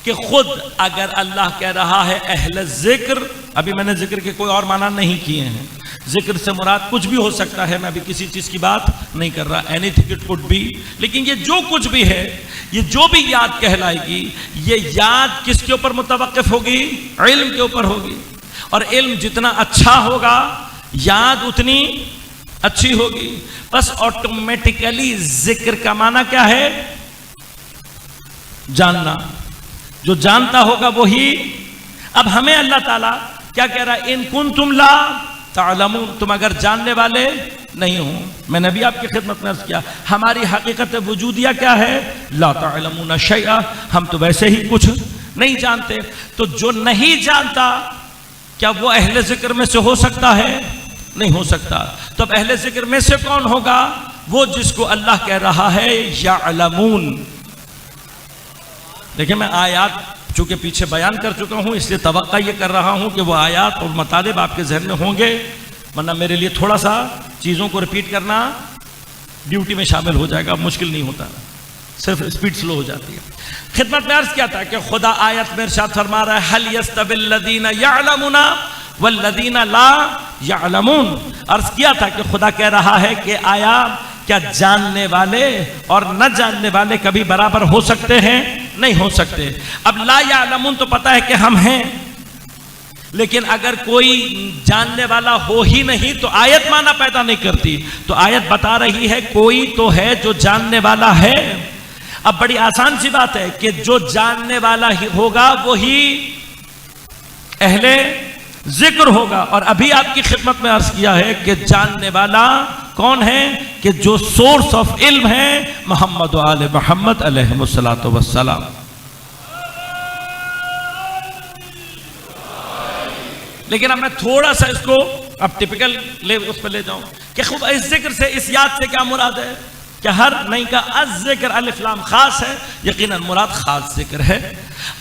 कि खुद अगर अल्लाह कह रहा है अहले जिक्र, अभी मैंने जिक्र के कोई और माना नहीं किए हैं, जिक्र से मुराद कुछ भी हो सकता है, मैं अभी किसी चीज की बात नहीं कर रहा, एनीथिंग इट कुड बी, लेकिन ये जो कुछ भी है, ये जो भी याद कहलाएगी, ये याद किसके ऊपर मुतवक्किफ होगी? इल्म के ऊपर होगी। और इल्म जितना अच्छा होगा याद उतनी अच्छी होगी। बस ऑटोमेटिकली जिक्र का माना क्या है? जानना। जो जानता होगा वही। अब हमें अल्लाह ताला क्या कह रहा है? इन कुंतुम ला तालमून, तुम अगर जानने वाले नहीं हो। मैंने भी आपकी खिदमत में अर्ज किया, हमारी हकीकत वजूदिया क्या है? ला तालमून शैआ, हम तो वैसे ही कुछ नहीं जानते। तो जो नहीं जानता क्या वो अहले जिक्र में से हो सकता है? नहीं हो सकता। तो अब अहले जिक्र में से कौन होगा? वो जिसको अल्लाह कह रहा है यालमून। देखिए मैं आयात चूंकि पीछे बयान कर चुका हूं, इसलिए तवक्का ये कर रहा हूं कि वो आयात और मतालिब आपके जहन में होंगे, वरना मेरे लिए थोड़ा सा चीज़ों को रिपीट करना ड्यूटी में शामिल हो जाएगा, मुश्किल नहीं होता, सिर्फ स्पीड स्लो हो जाती है। खिदमत में अर्ज किया था कि खुदा आयत में इरशाद फरमा रहा है हल यस्तविल लदीना यअलमूना वल लदीना ला यअलमून। अर्ज किया था कि खुदा कह रहा है कि आया क्या जानने वाले और न जानने वाले कभी बराबर हो सकते हैं? नहीं हो सकते। अब ला यालमून तो पता है कि हम हैं, लेकिन अगर कोई जानने वाला हो ही नहीं तो आयत माना पैदा नहीं करती। तो आयत बता रही है कोई तो है जो जानने वाला है। अब बड़ी आसान सी बात है कि जो जानने वाला ही होगा वही अहले जिक्र होगा। और अभी आपकी खिदमत में अर्ज किया है कि जानने वाला कौन है कि जो सोर्स ऑफ इल्म है मोहम्मद व आले मोहम्मद अलैहिमुस्सलातु वस्सलाम। लेकिन अब मैं थोड़ा सा इसको अब टिपिकल उस पर ले जाऊं कि खूब इस जिक्र से, इस याद से क्या मुराद है कि हर नहीं का अज़्ज़िक्र अलिफ लाम खास है, यकीनन मुराद खास जिक्र है।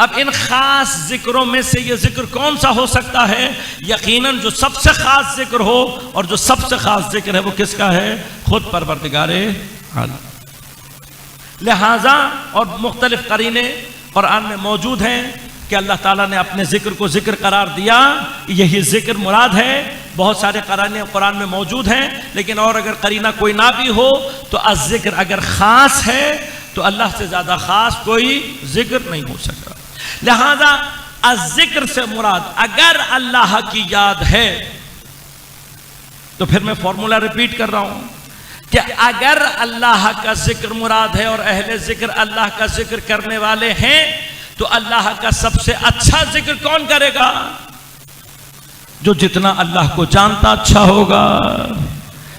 अब इन खास जिक्रों में से ये जिक्र कौन सा हो सकता है? यकीनन जो सबसे खास जिक्र हो, और जो सबसे खास जिक्र है वो किसका है? खुद परवरदिगारे आलम। लिहाजा और मुख्तलिफ करीने कुरान में मौजूद हैं कि अल्लाह ताला ने अपने जिक्र को जिक्र करार दिया, यही जिक्र मुराद है। बहुत सारे करीने कुरान में मौजूद हैं, लेकिन और अगर करीना कोई ना भी हो तो अज़्ज़िक्र अगर खास है तो अल्लाह से ज्यादा खास कोई जिक्र नहीं हो सकता। लिहाजा अज़्ज़िक्र से मुराद अगर अल्लाह की याद है, तो फिर मैं फॉर्मूला रिपीट कर रहा हूं कि अगर अल्लाह का जिक्र मुराद है और अहले जिक्र अल्लाह का जिक्र करने वाले हैं, तो अल्लाह का सबसे अच्छा जिक्र कौन करेगा? जो जितना अल्लाह को जानता अच्छा होगा।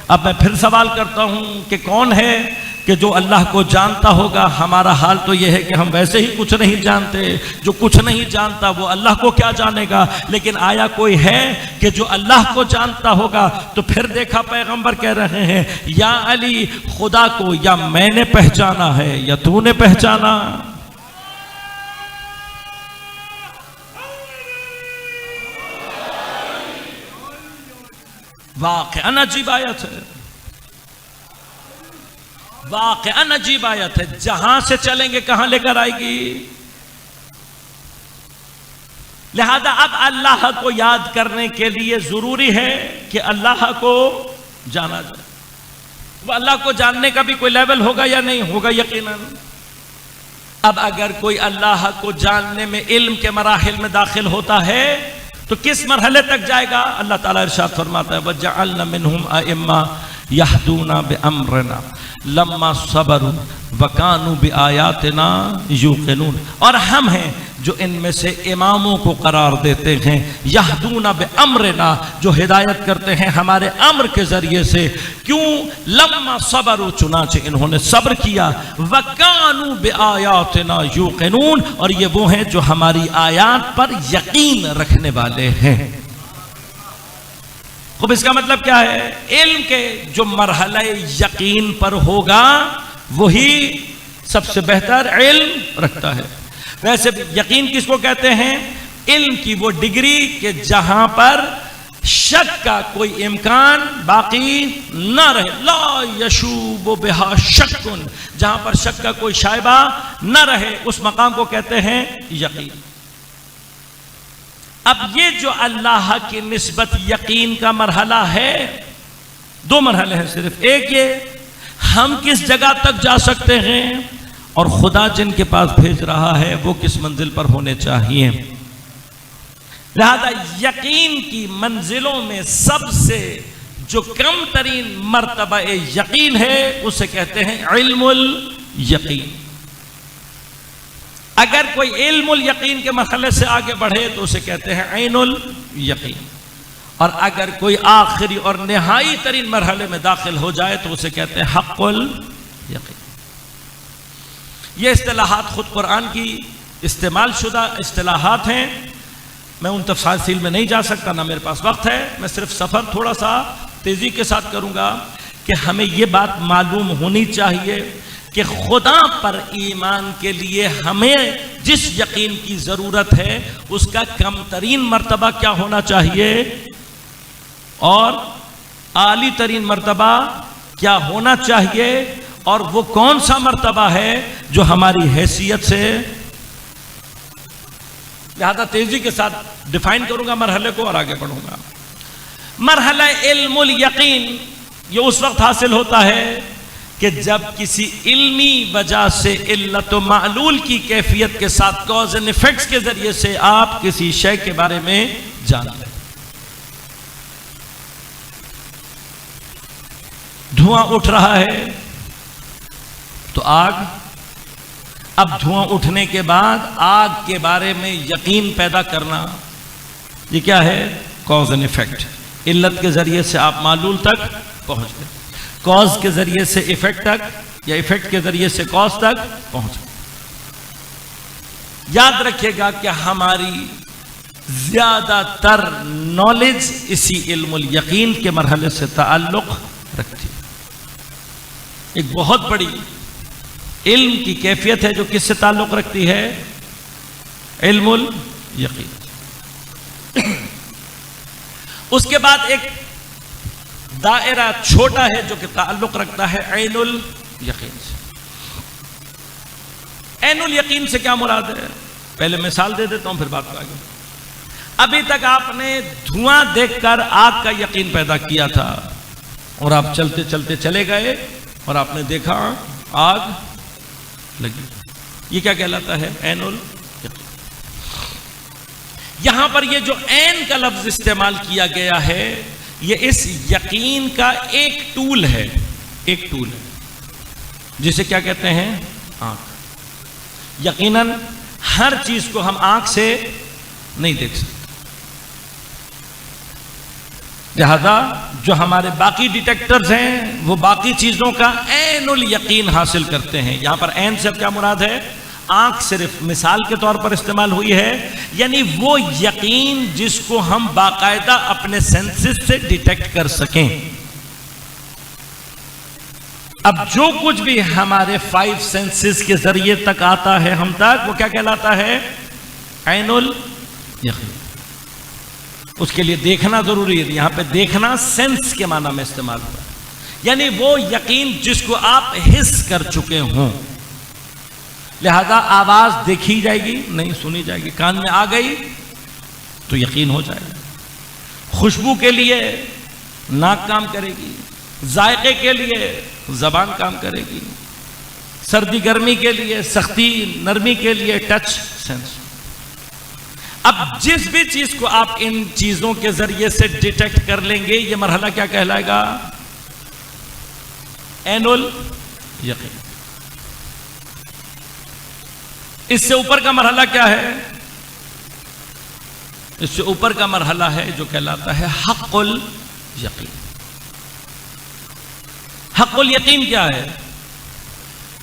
अब मैं फिर सवाल करता हूं कि कौन है कि जो अल्लाह को जानता होगा? हमारा हाल तो यह है कि हम वैसे ही कुछ नहीं जानते। जो कुछ नहीं जानता वो अल्लाह को क्या जानेगा? लेकिन आया कोई है कि जो अल्लाह को जानता होगा? तो फिर देखा पैगंबर कह रहे हैं, या अली, खुदा को या मैंने पहचाना है या तूने पहचाना। वाक़अन अजीब आयत है, वाक़अन अजीब आयत है। जहां से चलेंगे कहां लेकर आएगी। लिहाजा अब अल्लाह को याद करने के लिए जरूरी है कि अल्लाह को जाना जाए। वो अल्लाह को जानने का भी कोई लेवल होगा या नहीं होगा? यकीनन। अब अगर कोई अल्लाह को जानने में इल्म के मराहिल में दाखिल होता है तो किस मरहले तक जाएगा? अल्लाह ताला इरशाद फरमाता है, वजअलना मिनहुम अइम्मा यहदूना बिअम्रिना लम्मा सबरू वकानू बिआयातिना यूक़िनून। और हम हैं जो इनमें से इमामों को करार देते हैं, यहदूना बिअम्रिना, जो हिदायत करते हैं हमारे अम्र के जरिए से। क्यों? लम्मा सबरू, चुनाचे इन्होंने सब्र किया, वकानू बिआयातिना यूक़िनून, और ये वो हैं जो हमारी आयात पर यकीन रखने वाले हैं। अब इसका मतलब क्या है? इल्म के जो मरहला यकीन पर होगा वही सबसे बेहतर इल्म रखता है। वैसे यकीन किसको कहते हैं? इल्म की वो डिग्री कि जहां पर शक का कोई इम्कान बाकी ना रहे, ला यशूब बिहा शक्कुन, जहां पर शक का कोई शायबा ना रहे, उस मकाम को कहते हैं यकीन। अब ये जो अल्लाह की निस्बत यकीन का मरहला है, दो मरहले हैं सिर्फ। एक ये हम किस जगह तक जा सकते हैं, और खुदा जिनके पास भेज रहा है वो किस मंजिल पर होने चाहिए। लिहाजा यकीन की मंजिलों में सबसे जो कम तरीन मर्तबा यकीन है उसे कहते हैं इल्मुल यकीन। अगर कोई इल्मुल यकीन के मरहले से आगे बढ़े तो उसे कहते हैं ऐनुल यकीन, और अगर कोई आखिरी और निहाई तरीन मरहले में दाखिल हो जाए तो उसे कहते हैं हक़्क़ुल यकीन। ये इस्तिलाहात खुद कुरान की इस्तेमाल शुदा इस्तिलाहात हैं। मैं उन तफसील में नहीं जा सकता, ना मेरे पास वक्त है। मैं सिर्फ सफ़र थोड़ा सा तेज़ी के साथ करूँगा कि हमें ये बात मालूम होनी चाहिए कि खुदा पर ईमान के लिए हमें जिस यकीन की ज़रूरत है उसका कम तरीन मर्तबा क्या होना चाहिए और आली तरीन मर्तबा क्या होना चाहिए, और वो कौन सा मर्तबा है जो हमारी हैसियत से। लिहाजा तेजी के साथ डिफाइन करूंगा मरहले को और आगे बढ़ूंगा। मरहला इल्मुल यकीन ये उस वक्त हासिल होता है कि जब किसी इल्मी वजह से इल्लत व मालूल की कैफियत के साथ कॉज एंड इफेक्ट्स के जरिए से आप किसी शय के बारे में जानते हैं। धुआं उठ रहा है तो आग, अब धुआं उठने के बाद आग के बारे में यकीन पैदा करना, ये क्या है? Cause and effect. इल्लत के जरिए से आप मालूल तक पहुंच गए। कॉज के जरिए से इफेक्ट तक या इफेक्ट के जरिए से कॉज तक पहुंच। याद रखिएगा कि हमारी ज्यादातर नॉलेज इसी इल्मुल यकीन के मरहले से ताल्लुक रखती है। एक बहुत बड़ी इल्म की कैफियत है जो किससे ताल्लुक रखती है? इल्मुल यकीन। उसके बाद एक दायरा छोटा है जो कि ताल्लुक रखता है ऐनुल यकीन से। ऐनुल यकीन से क्या मुराद है? पहले मिसाल दे देता हूं, फिर बात को आगे। अभी तक आपने धुआं देखकर आग का यकीन पैदा किया था और आप चलते चलते चले गए और आपने देखा आग लगी। ये क्या कहलाता है? ऐनुल यकीन। यहां पर ये जो ऐन का लफ्ज इस्तेमाल किया गया है, ये इस यकीन का एक टूल है, एक टूल है जिसे क्या कहते हैं? आंख। यकीनन हर चीज को हम आंख से नहीं देख सकते, लिहाजा जो हमारे बाकी डिटेक्टर्स हैं वो बाकी चीजों का ऐनुल यकीन हासिल करते हैं। यहां पर ऐन से क्या मुराद है? आंख सिर्फ मिसाल के तौर पर इस्तेमाल हुई है, यानी वो यकीन जिसको हम बाकायदा अपने सेंसेस से डिटेक्ट कर सकें। अब जो कुछ भी हमारे 5 सेंसेस के जरिए तक आता है हम तक, वो क्या कहलाता है? ऐनुल यकीन। उसके लिए देखना जरूरी है। यहां पे देखना सेंस के माना में इस्तेमाल हुआ है, यानी वो यकीन जिसको आप हिस कर चुके हों। लिहाजा आवाज देखी जाएगी नहीं सुनी जाएगी, कान में आ गई तो यकीन हो जाएगा। खुशबू के लिए नाक काम करेगी, जायके के लिए जबान काम करेगी, सर्दी गर्मी के लिए, सख्ती नरमी के लिए टच सेंस। अब जिस भी चीज को आप इन चीजों के जरिए से डिटेक्ट कर लेंगे, यह मरहला क्या कहलाएगा? ऐनुल यकीन। इससे ऊपर का मरहला क्या है? इससे ऊपर का मरहला है जो कहलाता है हक़्क़ुल यकीन। हक़्क़ुल यकीन क्या है?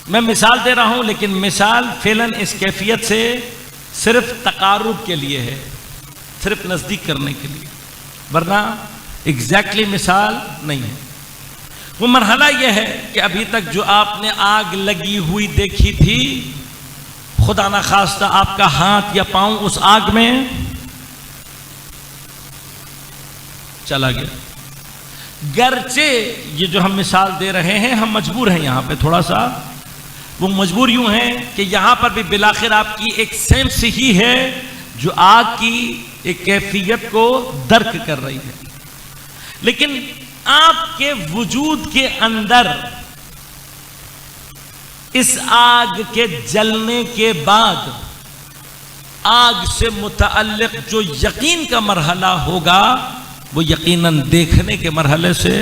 मैं मिसाल दे रहा हूं, लेकिन मिसाल फ़िलन इस कैफियत से सिर्फ तकारुब के लिए है, सिर्फ नजदीक करने के लिए, वरना एग्जैक्टली मिसाल नहीं है। वो मरहला यह है कि अभी तक जो आपने आग लगी हुई देखी थी, खुदा ना खास्ता आपका हाथ या पांव उस आग में चला गया। गर्चे ये जो हम मिसाल दे रहे हैं, हम मजबूर हैं यहां पे थोड़ा सा, वो मजबूर यूं है कि यहां पर भी बिलाखिर आपकी एक सेंस ही है जो आग की एक कैफियत को दर्क कर रही है, लेकिन आपके वजूद के अंदर इस आग के जलने के बाद आग से मुतअल्लिक जो यकीन का मरहला होगा, वो यकीनन देखने के मरहले से।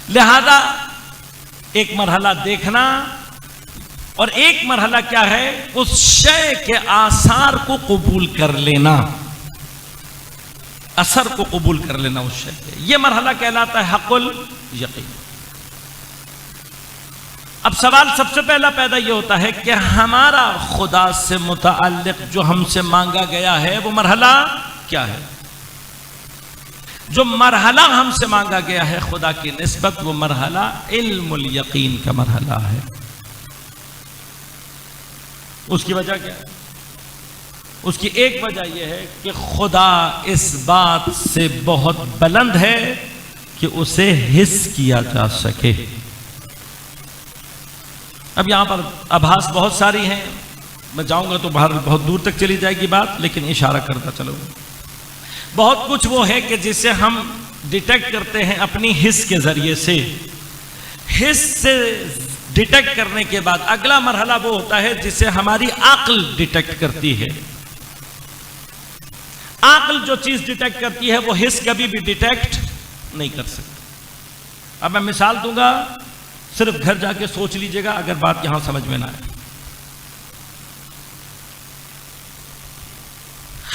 लिहाजा एक मरहला देखना और एक मरहला क्या है? उस शय के आसार को कबूल कर लेना, असर को कबूल कर लेना उस शय के। यह मरहला कहलाता है हक़्क़ुल यकीन। अब सवाल सबसे पहला पैदा यह होता है कि हमारा खुदा से मुतअल्लिक जो हमसे मांगा गया है वो मरहला क्या है? जो मरहला हमसे मांगा गया है खुदा की निस्बत, वो मरहला इल्मुल यकीन का मरहला है। उसकी वजह क्या है? उसकी एक वजह यह है कि खुदा इस बात से बहुत बुलंद है कि उसे हिस किया जा सके। अब यहां पर आभास बहुत सारी हैं, मैं जाऊंगा तो बाहर बहुत दूर तक चली जाएगी बात, लेकिन इशारा करता चलो। बहुत कुछ वो है कि जिसे हम डिटेक्ट करते हैं अपनी हिस के जरिए से। हिस से डिटेक्ट करने के बाद अगला मरहला वो होता है जिसे हमारी आक्ल डिटेक्ट करती है। आक्ल जो चीज डिटेक्ट करती है वो हिस कभी भी डिटेक्ट नहीं कर सकती। अब मैं मिसाल दूंगा, सिर्फ घर जाके सोच लीजिएगा अगर बात यहां समझ में ना आए।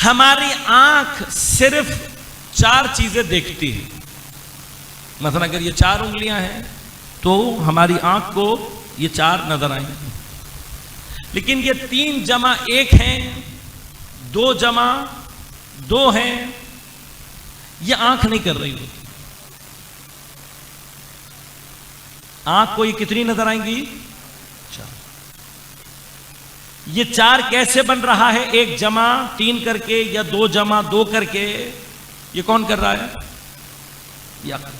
हमारी आंख सिर्फ 4 चीजें देखती है, मतलब अगर ये 4 उंगलियां हैं तो हमारी आंख को ये 4 नजर आएंगी, लेकिन ये 3 जमा 1 हैं, 2 जमा 2 हैं, ये आंख नहीं कर रही होती। आंख को ये कितनी नजर आएंगी? 4। ये 4 कैसे बन रहा है? 1 जमा 3 करके या 2 जमा 2 करके? ये कौन कर रहा है? ये अक्ल।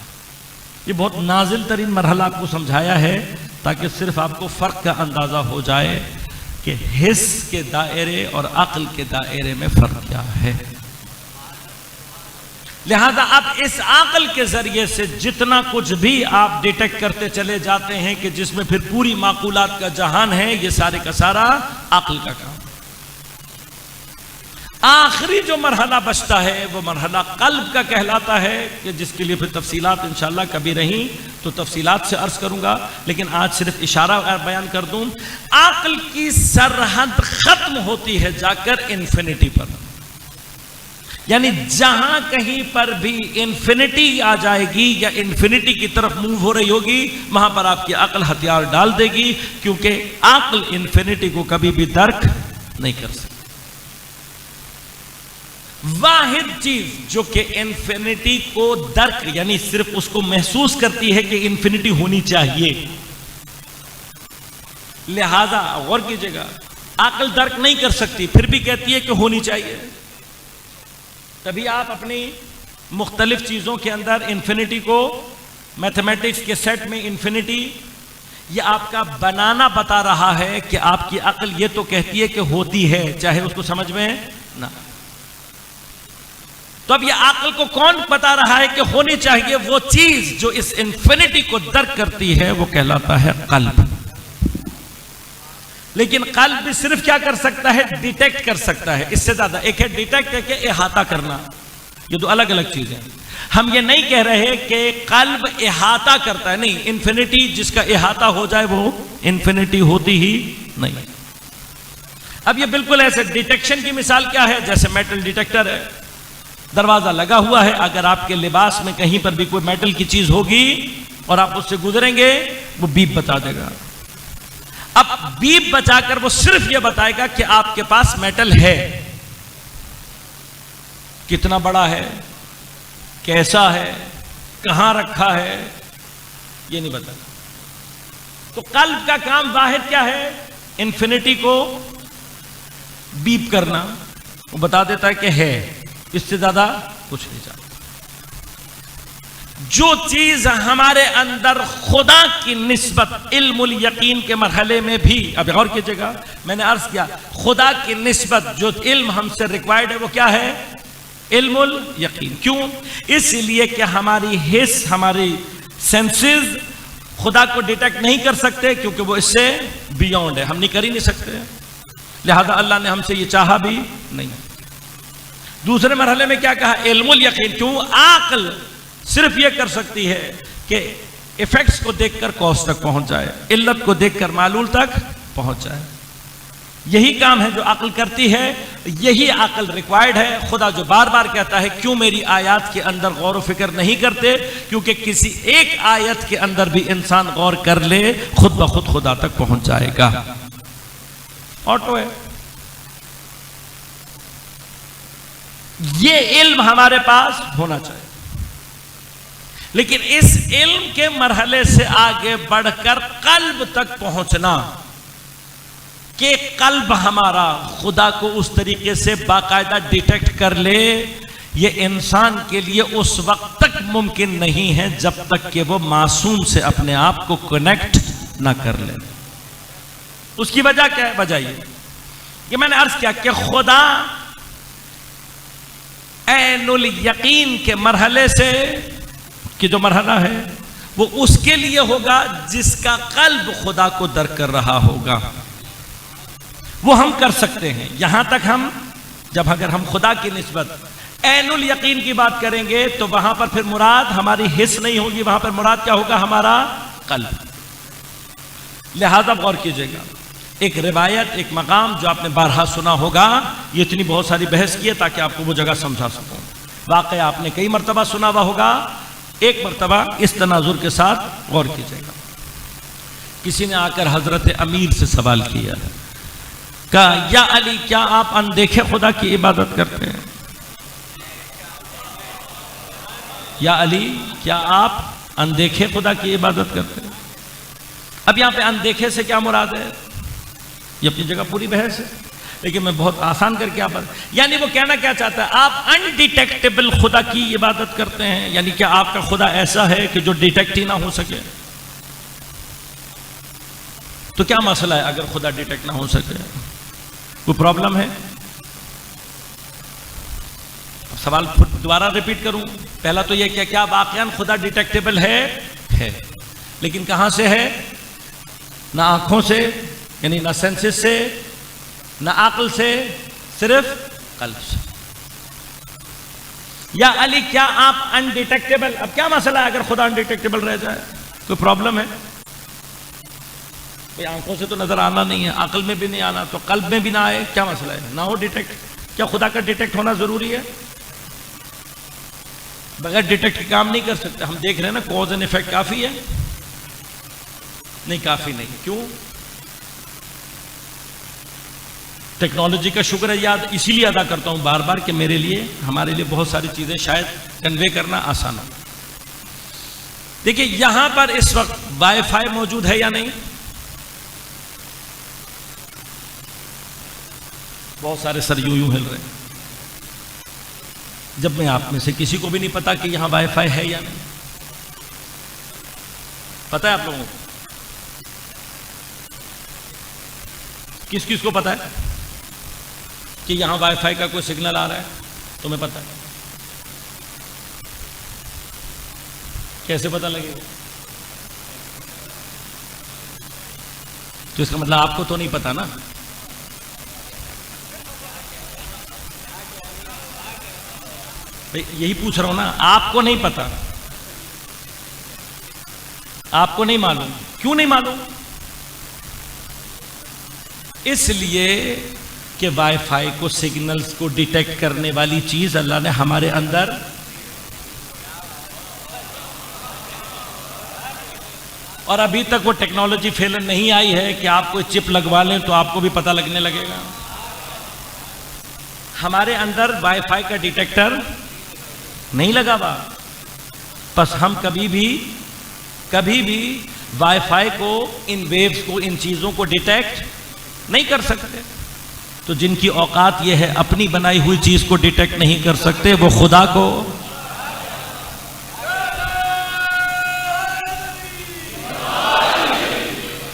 ये बहुत नाजिल तरीन मरहला आपको समझाया है ताकि सिर्फ आपको फर्क का अंदाजा हो जाए कि हिस के दायरे और अक्ल के दायरे में फर्क क्या है। लिहाजा अब इस अक्ल के जरिए से जितना कुछ भी आप डिटेक्ट करते चले जाते हैं कि जिसमें फिर पूरी माकूलात का जहान है, ये सारे का सारा अक्ल का काम। आखिरी जो मरहला बचता है वो मरहला कल्ब का कहलाता है, कि जिसके लिए फिर तफसीलात इंशाअल्लाह कभी रही तो तफसीलात से अर्ज करूंगा, लेकिन आज सिर्फ इशारा बयान कर दूं। अक्ल की सरहद खत्म होती है जाकर इन्फिनिटी पर, यानी जहां कहीं पर भी इन्फिनिटी आ जाएगी या इन्फिनिटी की तरफ मूव हो रही होगी, वहां पर आपकी अक्ल हथियार डाल देगी, क्योंकि अक्ल इन्फिनिटी को कभी भी दर्क नहीं कर सकती। वाहिद चीज जो कि इन्फिनिटी को दर्क यानी सिर्फ उसको महसूस करती है कि इन्फिनिटी होनी चाहिए, लिहाजा गौर कीजिएगा, अक्ल दर्क नहीं कर सकती, फिर भी कहती है कि होनी चाहिए। तभी आप अपनी मुख्तलिफ चीजों के अंदर इन्फिनिटी को, मैथमेटिक्स के सेट में इन्फिनिटी, यह आपका बनाना बता रहा है कि आपकी अक्ल ये तो कहती है कि होती है, चाहे उसको समझ में ना। तो अब ये अक्ल को कौन बता रहा है कि होनी चाहिए? वो चीज जो इस इन्फिनिटी को दर्क करती है वो कहलाता है कल्ब। लेकिन कल्ब भी सिर्फ क्या कर सकता है? डिटेक्ट कर सकता है। इससे ज्यादा, एक है डिटेक्ट, एक है इहाता करना, ये दो अलग अलग चीजें हैं। हम ये नहीं कह रहे कि कल्ब इहाता करता है, नहीं, इन्फिनिटी जिसका इहाता हो जाए वो इन्फिनिटी होती ही नहीं। अब ये बिल्कुल ऐसे डिटेक्शन की मिसाल क्या है? जैसे मेटल डिटेक्टर है, दरवाजा लगा हुआ है, अगर आपके लिबास में कहीं पर भी कोई मेटल की चीज होगी और आप उससे गुजरेंगे, वो बीप बता देगा। अब बीप बचाकर वो सिर्फ ये बताएगा कि आपके पास मेटल है, कितना बड़ा है, कैसा है, कहां रखा है, ये नहीं बताता। तो कल्ब का काम वाहिद क्या है? इन्फिनिटी को बीप करना, वो बता देता है कि है, इससे ज्यादा कुछ नहीं चाहता। जो चीज हमारे अंदर खुदा की निस्बत इल्मुल यकीन के मरहले में भी, अब गौर कीजिएगा, मैंने अर्ज किया खुदा की निस्बत जो इल्म हमसे रिक्वायर्ड है वो क्या है? इल्मुल यकीन। क्यों? इसलिए कि हमारी हिस, हमारी सेंसेस खुदा को डिटेक्ट नहीं कर सकते, क्योंकि वो इससे बियॉन्ड है, हम नहीं कर ही नहीं सकते। लिहाजा अल्लाह ने हमसे ये चाहा भी नहीं। दूसरे मरहले में क्या कहा? इल्मुल यकीन। क्यों? आकल सिर्फ ये कर सकती है कि इफेक्ट्स को देखकर कॉज तक पहुंच जाए, इल्लत को देखकर मालूल तक पहुंच जाए। यही काम है जो अक्ल करती है, यही अक्ल रिक्वायर्ड है। खुदा जो बार बार कहता है क्यों मेरी आयत के अंदर गौर व फिक्र नहीं करते? क्योंकि किसी एक आयत के अंदर भी इंसान गौर कर ले, खुद ब खुद खुदा तक पहुंच जाएगा। ऑटो है। ये इल्म हमारे पास होना चाहिए, लेकिन इस इल्म के मरहले से आगे बढ़कर कल्ब तक पहुंचना, कि कल्ब हमारा खुदा को उस तरीके से बाकायदा डिटेक्ट कर ले, ये इंसान के लिए उस वक्त तक मुमकिन नहीं है जब तक कि वो मासूम से अपने आप को कनेक्ट ना कर ले। उसकी वजह क्या है? वजह ये कि मैंने अर्ज किया कि खुदा ऐनुल यकीन के मरहले से, कि जो मरहला है वो उसके लिए होगा जिसका कल्ब खुदा को दर्क कर रहा होगा। वो हम कर सकते हैं। यहां तक हम जब अगर हम खुदा की निस्बत ऐनुल यकीन की बात करेंगे तो वहां पर फिर मुराद हमारी हिस्स नहीं होगी, वहां पर मुराद क्या होगा? हमारा कल्ब। लिहाजा गौर कीजिएगा, एक रिवायत, एक मकाम जो आपने बारहा सुना होगा, ये इतनी बहुत सारी बहस की है ताकि आपको वो जगह समझा सकूं। वाकई आपने कई मरतबा सुना हुआ होगा एक मरतबा इस तनाजुर के साथ गौर कीजिएगा। किसी ने आकर हजरत अमीर से सवाल किया, कहा या अली क्या आप अनदेखे खुदा की इबादत करते हैं? या अली क्या आप अनदेखे खुदा की इबादत करते हैं? अब यहां पे अनदेखे से क्या मुराद है, ये अपनी जगह पूरी बहस है, लेकिन मैं बहुत आसान करके आप, यानी वो कहना क्या चाहता है, आप अनडिटेक्टेबल खुदा की इबादत करते हैं, यानी क्या आपका खुदा ऐसा है कि जो डिटेक्ट ही ना हो सके? तो क्या मसला है अगर खुदा डिटेक्ट ना हो सके? कोई प्रॉब्लम है? सवाल दोबारा रिपीट करूं। पहला तो यह क्या वाकयान खुदा डिटेक्टेबल है, लेकिन कहां से है? ना आंखों से, यानी ना सेंसेस से, ना अक्ल से, सिर्फ कल्ब से। या अली क्या आप अनडिटेक्टेबल, अब क्या मसला है अगर खुदा अनडिटेक्टेबल रह जाए? कोई प्रॉब्लम है? भाई आंखों से तो नजर आना नहीं है, अक्ल में भी नहीं आना, तो कल्ब में भी ना आए, क्या मसला है? ना हो डिटेक्ट। क्या खुदा का डिटेक्ट होना जरूरी है? बगैर डिटेक्ट के काम नहीं कर सकते। हम देख रहे हैं ना, कॉज एंड इफेक्ट काफी है? नहीं, काफी नहीं। क्यों? टेक्नोलॉजी का शुक्र है, याद इसीलिए अदा करता हूं बार बार कि मेरे लिए, हमारे लिए बहुत सारी चीजें शायद कन्वे करना आसान हो। देखिए यहां पर इस वक्त वाईफाई मौजूद है या नहीं? बहुत सारे सर यूं हिल रहे हैं, जब मैं आप में से किसी को भी नहीं पता कि यहां वाईफाई है या नहीं। पता है आप लोगों को? किस किस को पता है कि यहां वाईफाई का कोई सिग्नल आ रहा है? तुम्हें पता है? कैसे पता लगेगा? तो इसका मतलब आपको तो नहीं पता ना। भाई यही पूछ रहा हूं ना, आपको नहीं पता, आपको नहीं मालूम। क्यों नहीं मालूम? इसलिए कि वाईफाई को, सिग्नल्स को डिटेक्ट करने वाली चीज अल्लाह ने हमारे अंदर, और अभी तक वो टेक्नोलॉजी फेल नहीं आई है कि आप कोई चिप लगवा लें तो आपको भी पता लगने लगेगा। हमारे अंदर वाईफाई का डिटेक्टर नहीं लगा हुआ, बस हम कभी भी वाईफाई को, इन वेव्स को, इन चीजों को डिटेक्ट नहीं कर सकते। तो जिनकी औकात यह है अपनी बनाई हुई चीज को डिटेक्ट नहीं कर सकते, वो खुदा को,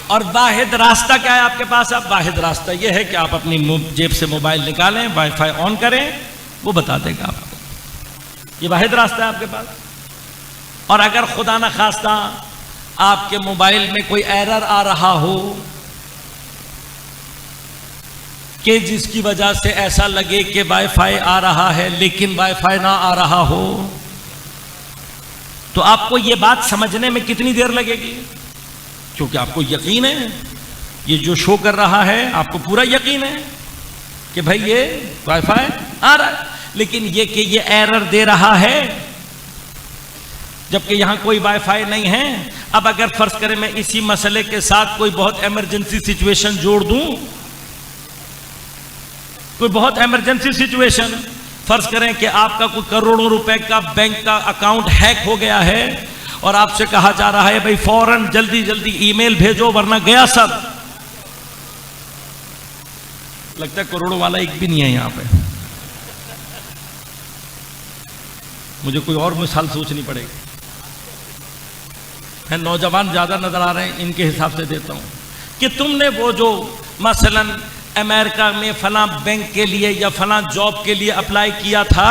और वाहिद रास्ता क्या है आपके पास? अब वाहिद रास्ता यह है कि आप अपनी जेब से मोबाइल निकालें, वाईफाई ऑन करें, वो बता देगा आपको। ये वाहिद रास्ता है आपके पास। और अगर खुदा ना खास्ता आपके मोबाइल में कोई एरर आ रहा हो कि जिसकी वजह से ऐसा लगे कि वाईफाई आ रहा है लेकिन वाईफाई ना आ रहा हो, तो आपको ये बात समझने में कितनी देर लगेगी? क्योंकि आपको यकीन है, ये जो शो कर रहा है आपको पूरा यकीन है कि भाई ये वाईफाई आ रहा है, लेकिन ये कि ये एरर दे रहा है जबकि यहां कोई वाईफाई नहीं है। अब अगर फर्ज करें मैं इसी मसले के साथ कोई बहुत इमरजेंसी सिचुएशन जोड़ दूं, कोई बहुत इमरजेंसी सिचुएशन, फर्ज करें कि आपका कोई करोड़ों रुपए का बैंक का अकाउंट हैक हो गया है और आपसे कहा जा रहा है भाई फौरन जल्दी जल्दी ईमेल भेजो वरना गया सब। लगता है करोड़ों वाला एक भी नहीं है यहां पे, मुझे कोई और मिसाल सोचनी पड़ेगी। है नौजवान ज्यादा नजर आ रहे हैं, इनके हिसाब से देता हूं कि तुमने वो जो मसलन अमेरिका में फलां बैंक के लिए या फलां जॉब के लिए अप्लाई किया था,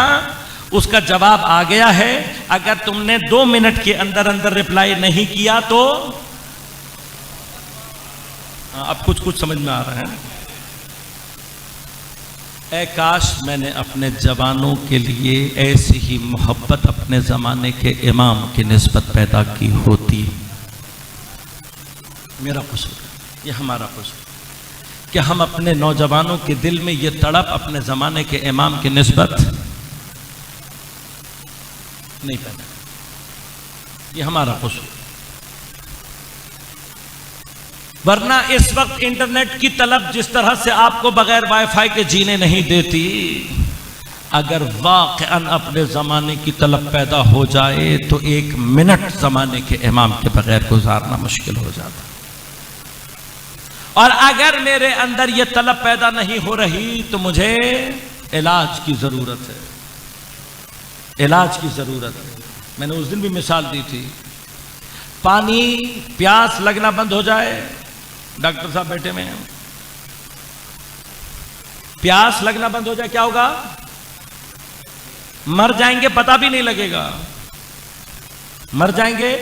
उसका जवाब आ गया है। अगर तुमने 2 मिनट के अंदर अंदर रिप्लाई नहीं किया तो अब कुछ समझ में आ रहा है। ऐ काश मैंने अपने जवानों के लिए ऐसी ही मोहब्बत अपने ज़माने के इमाम की निस्बत पैदा की होती। मेरा कसूर, ये हमारा कसूर कि हम अपने नौजवानों के दिल में ये तड़प अपने ज़माने के इमाम की निस्बत नहीं पैदा। ये हमारा कसूर। वरना इस वक्त इंटरनेट की तलब जिस तरह से आपको बगैर वाईफाई के जीने नहीं देती, अगर वाकई अपने ज़माने की तलब पैदा हो जाए तो 1 मिनट ज़माने के इमाम के बगैर गुजारना मुश्किल हो जाता। और अगर मेरे अंदर यह तलब पैदा नहीं हो रही तो मुझे इलाज की ज़रूरत है, इलाज की ज़रूरत है। मैंने उस दिन भी मिसाल दी थी, पानी प्यास लगना बंद हो जाए, डॉक्टर साहब बैठे में हैं, प्यास लगना बंद हो जाए क्या होगा? मर जाएंगे, पता भी नहीं लगेगा, मर जाएंगे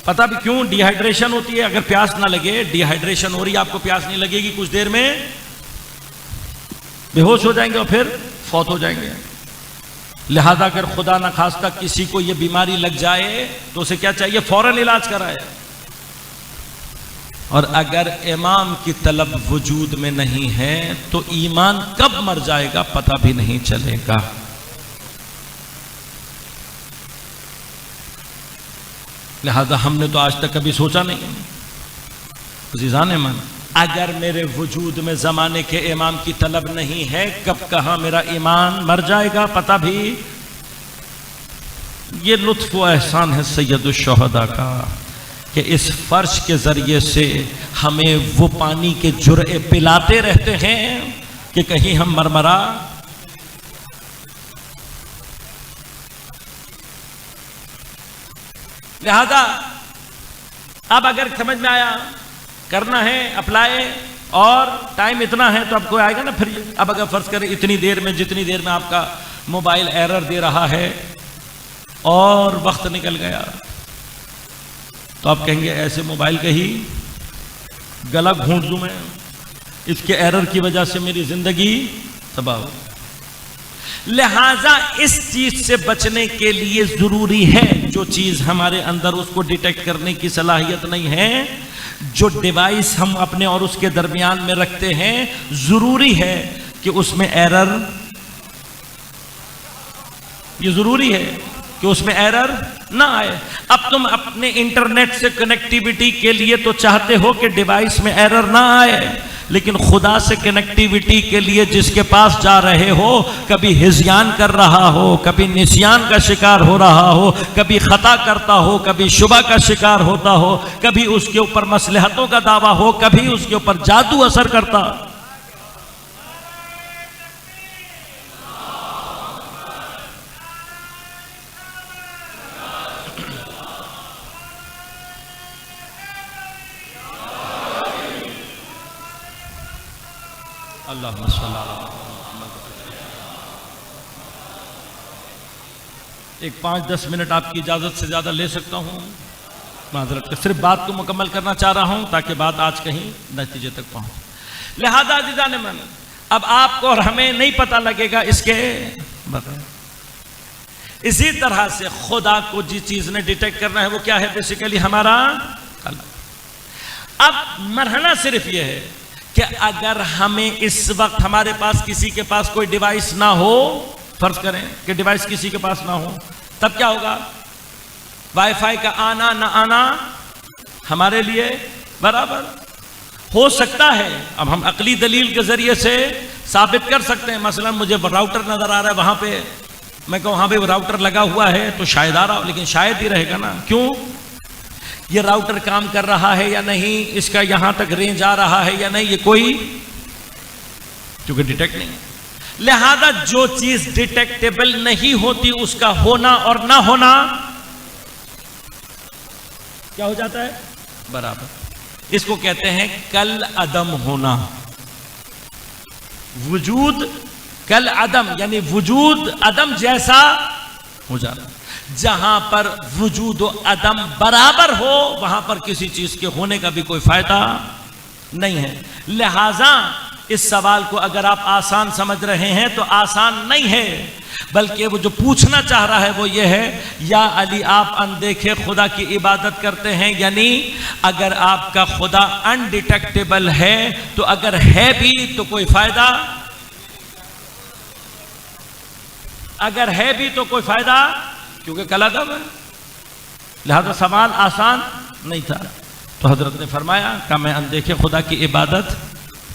पता भी। क्यों? डिहाइड्रेशन होती है। अगर प्यास ना लगे, डिहाइड्रेशन हो रही है, आपको प्यास नहीं लगेगी, कुछ देर में बेहोश हो जाएंगे और फिर फौत हो जाएंगे। लिहाजा अगर खुदा ना खास्ता किसी को यह बीमारी लग जाए तो उसे क्या चाहिए? फौरन इलाज कराए। और अगर इमाम की तलब वजूद में नहीं है तो ईमान कब मर जाएगा पता भी नहीं चलेगा। लिहाजा हमने तो आज तक कभी सोचा नहीं, अज़ीज़ान मन, अगर मेरे वजूद में ज़माने के इमाम की तलब नहीं है, कब कहाँ मेरा ईमान मर जाएगा पता भी। ये लुत्फ़ व एहसान है सैयदुश्शुहदा का कि इस फर्श के ज़रिए से हमें वो पानी के जुर्ए पिलाते रहते हैं कि कहीं हम मरमरा। लिहाजा अब अगर समझ में आया, करना है अप्लाई, और टाइम इतना है तो आपको आएगा ना फिर। अब अगर फर्ज करें इतनी देर में, जितनी देर में आपका मोबाइल एरर दे रहा है और वक्त निकल गया, तो आप कहेंगे ऐसे मोबाइल का ही गला घूंट दूं मैं, इसके एरर की वजह से मेरी जिंदगी तबाह हो। लिहाजा इस चीज से बचने के लिए जरूरी है, जो चीज हमारे अंदर उसको डिटेक्ट करने की सलाहियत नहीं है, जो डिवाइस हम अपने और उसके दरमियान में रखते हैं, जरूरी है कि उसमें एरर, ये जरूरी है कि उसमें एरर ना आए। अब तुम अपने इंटरनेट से कनेक्टिविटी के लिए तो चाहते हो कि डिवाइस में एरर ना आए, लेकिन खुदा से कनेक्टिविटी के लिए जिसके पास जा रहे हो, कभी हिज़यान कर रहा हो, कभी निस्यान का शिकार हो रहा हो, कभी खता करता हो, कभी शुबा का शिकार होता हो, कभी उसके ऊपर मसलहतों का दावा हो, कभी उसके ऊपर जादू असर करता। एक 5-10 मिनट आपकी इजाजत से ज्यादा ले सकता हूं, माजरत के, सिर्फ बात को मुकम्मल करना चाह रहा हूं ताकि बात आज कहीं नतीजे तक पहुंचे। लिहाजा अज़ीज़ान मन, अब आपको और हमें नहीं पता लगेगा इसके बगैर। इसी तरह से खुदा को जिस चीज ने डिटेक्ट करना है वो क्या है? बेसिकली हमारा कल्ब। अब मरहला सिर्फ यह है कि अगर हमें इस वक्त हमारे पास किसी के पास कोई डिवाइस ना हो, फर्ज करें कि डिवाइस किसी के पास ना हो, तब क्या होगा? वाईफाई का आना ना आना हमारे लिए बराबर हो सकता है। अब हम अकली दलील के जरिए से साबित कर सकते हैं। मसलन मुझे राउटर नजर आ रहा है वहां पे, मैं कहूँ हाँ भाई वो राउटर लगा हुआ है तो शायद आ रहा हो, लेकिन शायद ही रहेगा ना। क्यों? ये राउटर काम कर रहा है या नहीं, इसका यहां तक रेंज आ रहा है या नहीं, ये कोई क्योंकि डिटेक्ट नहीं है। लिहाजा जो चीज डिटेक्टेबल नहीं होती उसका होना और ना होना क्या हो जाता है? बराबर। इसको कहते हैं कल अदम होना। वजूद कल अदम, यानी वजूद अदम जैसा हो जाना। जहां पर वजूद व अदम बराबर हो वहां पर किसी चीज के होने का भी कोई फायदा नहीं है। लिहाजा इस सवाल को अगर आप आसान समझ रहे हैं तो आसान नहीं है, बल्कि वो जो पूछना चाह रहा है वो ये है, या अली आप अनदेखे खुदा की इबादत करते हैं, यानी अगर आपका खुदा अनडिटेक्टेबल है तो अगर है भी तो कोई फायदा, अगर है भी तो कोई फायदा, क्योंकि कल अदम है। लिहाजा सवाल आसान नहीं था। तो हजरत ने फरमाया कि मैं अनदेखे खुदा की इबादत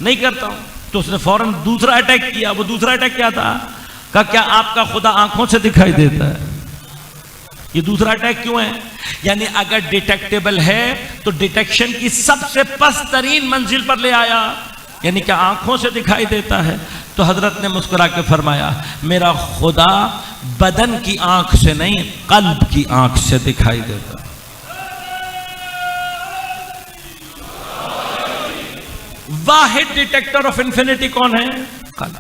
नहीं करता हूं। तो उसने फौरन दूसरा अटैक किया। वो दूसरा अटैक क्या था? कहा क्या आपका खुदा आंखों से दिखाई देता है? ये दूसरा अटैक क्यों है? यानी अगर डिटेक्टेबल है तो डिटेक्शन की सबसे पस्तरीन मंजिल पर ले आया, यानी क्या आंखों से दिखाई देता है? तो हजरत ने मुस्कुरा के फरमाया मेरा खुदा बदन की आंख से नहीं, कल्ब की आंख से दिखाई देता। वाहिद डिटेक्टर ऑफ इंफिनिटी कौन है? कल्ब।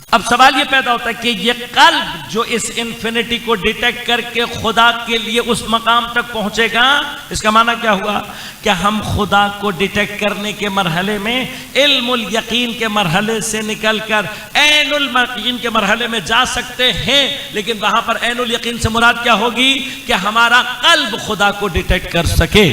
अब सवाल यह पैदा होता है कि यह कल्ब जो इस इंफिनिटी को डिटेक्ट करके खुदा के लिए उस मकाम तक पहुंचेगा, इसका माना क्या हुआ? क्या हम खुदा को डिटेक्ट करने के मरहले में इल्मुल यकीन के मरहले से निकलकर ऐनुल यकीन के मरहले में जा सकते हैं, लेकिन वहां पर ऐनुल यकीन से मुराद क्या होगी? कि हमारा कल्ब खुदा को डिटेक्ट कर सके।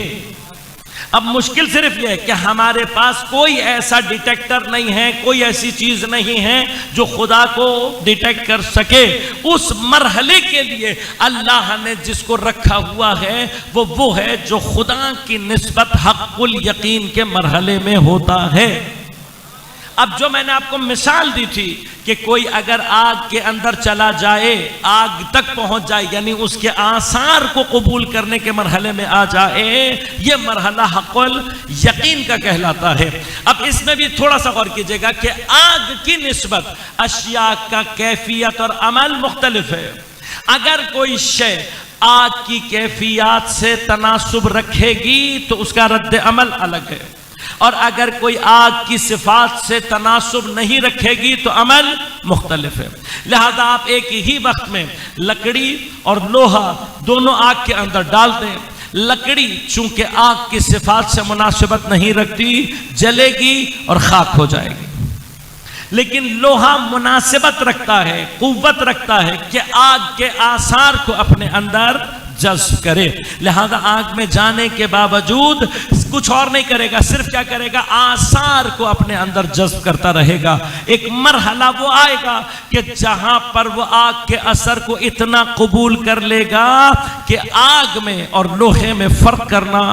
अब मुश्किल सिर्फ यह है कि हमारे पास कोई ऐसा डिटेक्टर नहीं है, कोई ऐसी चीज नहीं है जो खुदा को डिटेक्ट कर सके। उस मरहले के लिए अल्लाह ने जिसको रखा हुआ है वो है जो खुदा की निस्बत हक़्क़ुल यकीन के मरहले में होता है। अब जो मैंने आपको मिसाल दी थी कि कोई अगर आग के अंदर चला जाए, आग तक पहुंच जाए, यानी उसके आसार को कबूल करने के मरहले में आ जाए, ये मरहला हक़्क़ुल यकीन का कहलाता है। अब इसमें भी थोड़ा सा गौर कीजिएगा कि आग की निस्बत अशिया का कैफियत और अमल मुख्तलिफ है। अगर कोई शय आग की कैफियत से तनासुब रखेगी तो उसका रद्द अमल अलग है, और अगर कोई आग की सिफात से तनासुब नहीं रखेगी तो अमल मुख्तलिफ है। लिहाजा आप एक ही वक्त में लकड़ी और लोहा दोनों आग के अंदर डाल दें। लकड़ी चूंकि आग की सिफात से मुनासिबत नहीं रखती, जलेगी और खाक हो जाएगी, लेकिन लोहा मुनासिबत रखता है, कुव्वत रखता है कि आग के आसार को अपने अंदर जज्ब करे। लिहाजा आग में जाने के बावजूद कुछ और नहीं करेगा, सिर्फ क्या करेगा? आसार को अपने अंदर जज्ब करता रहेगा। एक मरहला वो आएगा कि जहां पर वो आग के असर को इतना कबूल कर लेगा कि आग में और लोहे में फर्क करना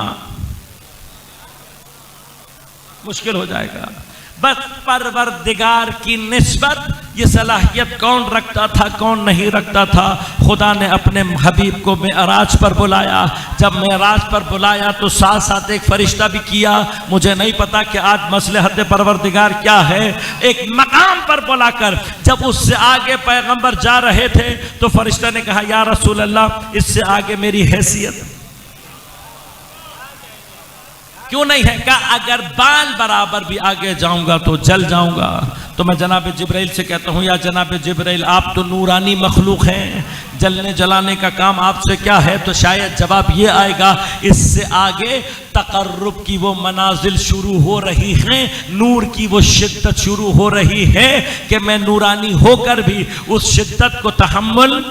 मुश्किल हो जाएगा। बस परवरदिगार की निस्बत ये सलाहियत कौन रखता था, कौन नहीं रखता था? खुदा ने अपने हबीब को मेराज पर बुलाया। जब मेराज पर बुलाया तो साथ साथ एक फरिश्ता भी किया। मुझे नहीं पता कि आज मसलहत परवरदिगार क्या है। एक मकाम पर बुलाकर जब उससे आगे पैगंबर जा रहे थे तो फरिश्ता ने कहा या रसूल अल्लाह, इससे आगे मेरी हैसियत क्यों नहीं है? का अगर बाल बराबर भी आगे जाऊंगा तो जल जाऊंगा। तो मैं जनाब जिब्राइल से कहता हूं या जनाब जिब्राइल, आप तो नूरानी मखलूक हैं, जलने जलाने का काम आपसे क्या है? तो शायद जवाब ये आएगा, इससे आगे तकर्रुब की वो मनाजिल शुरू हो रही हैं, नूर की वो शिद्दत शुरू हो रही है कि मैं नूरानी होकर भी उस शिद्दत को तहम्मुल।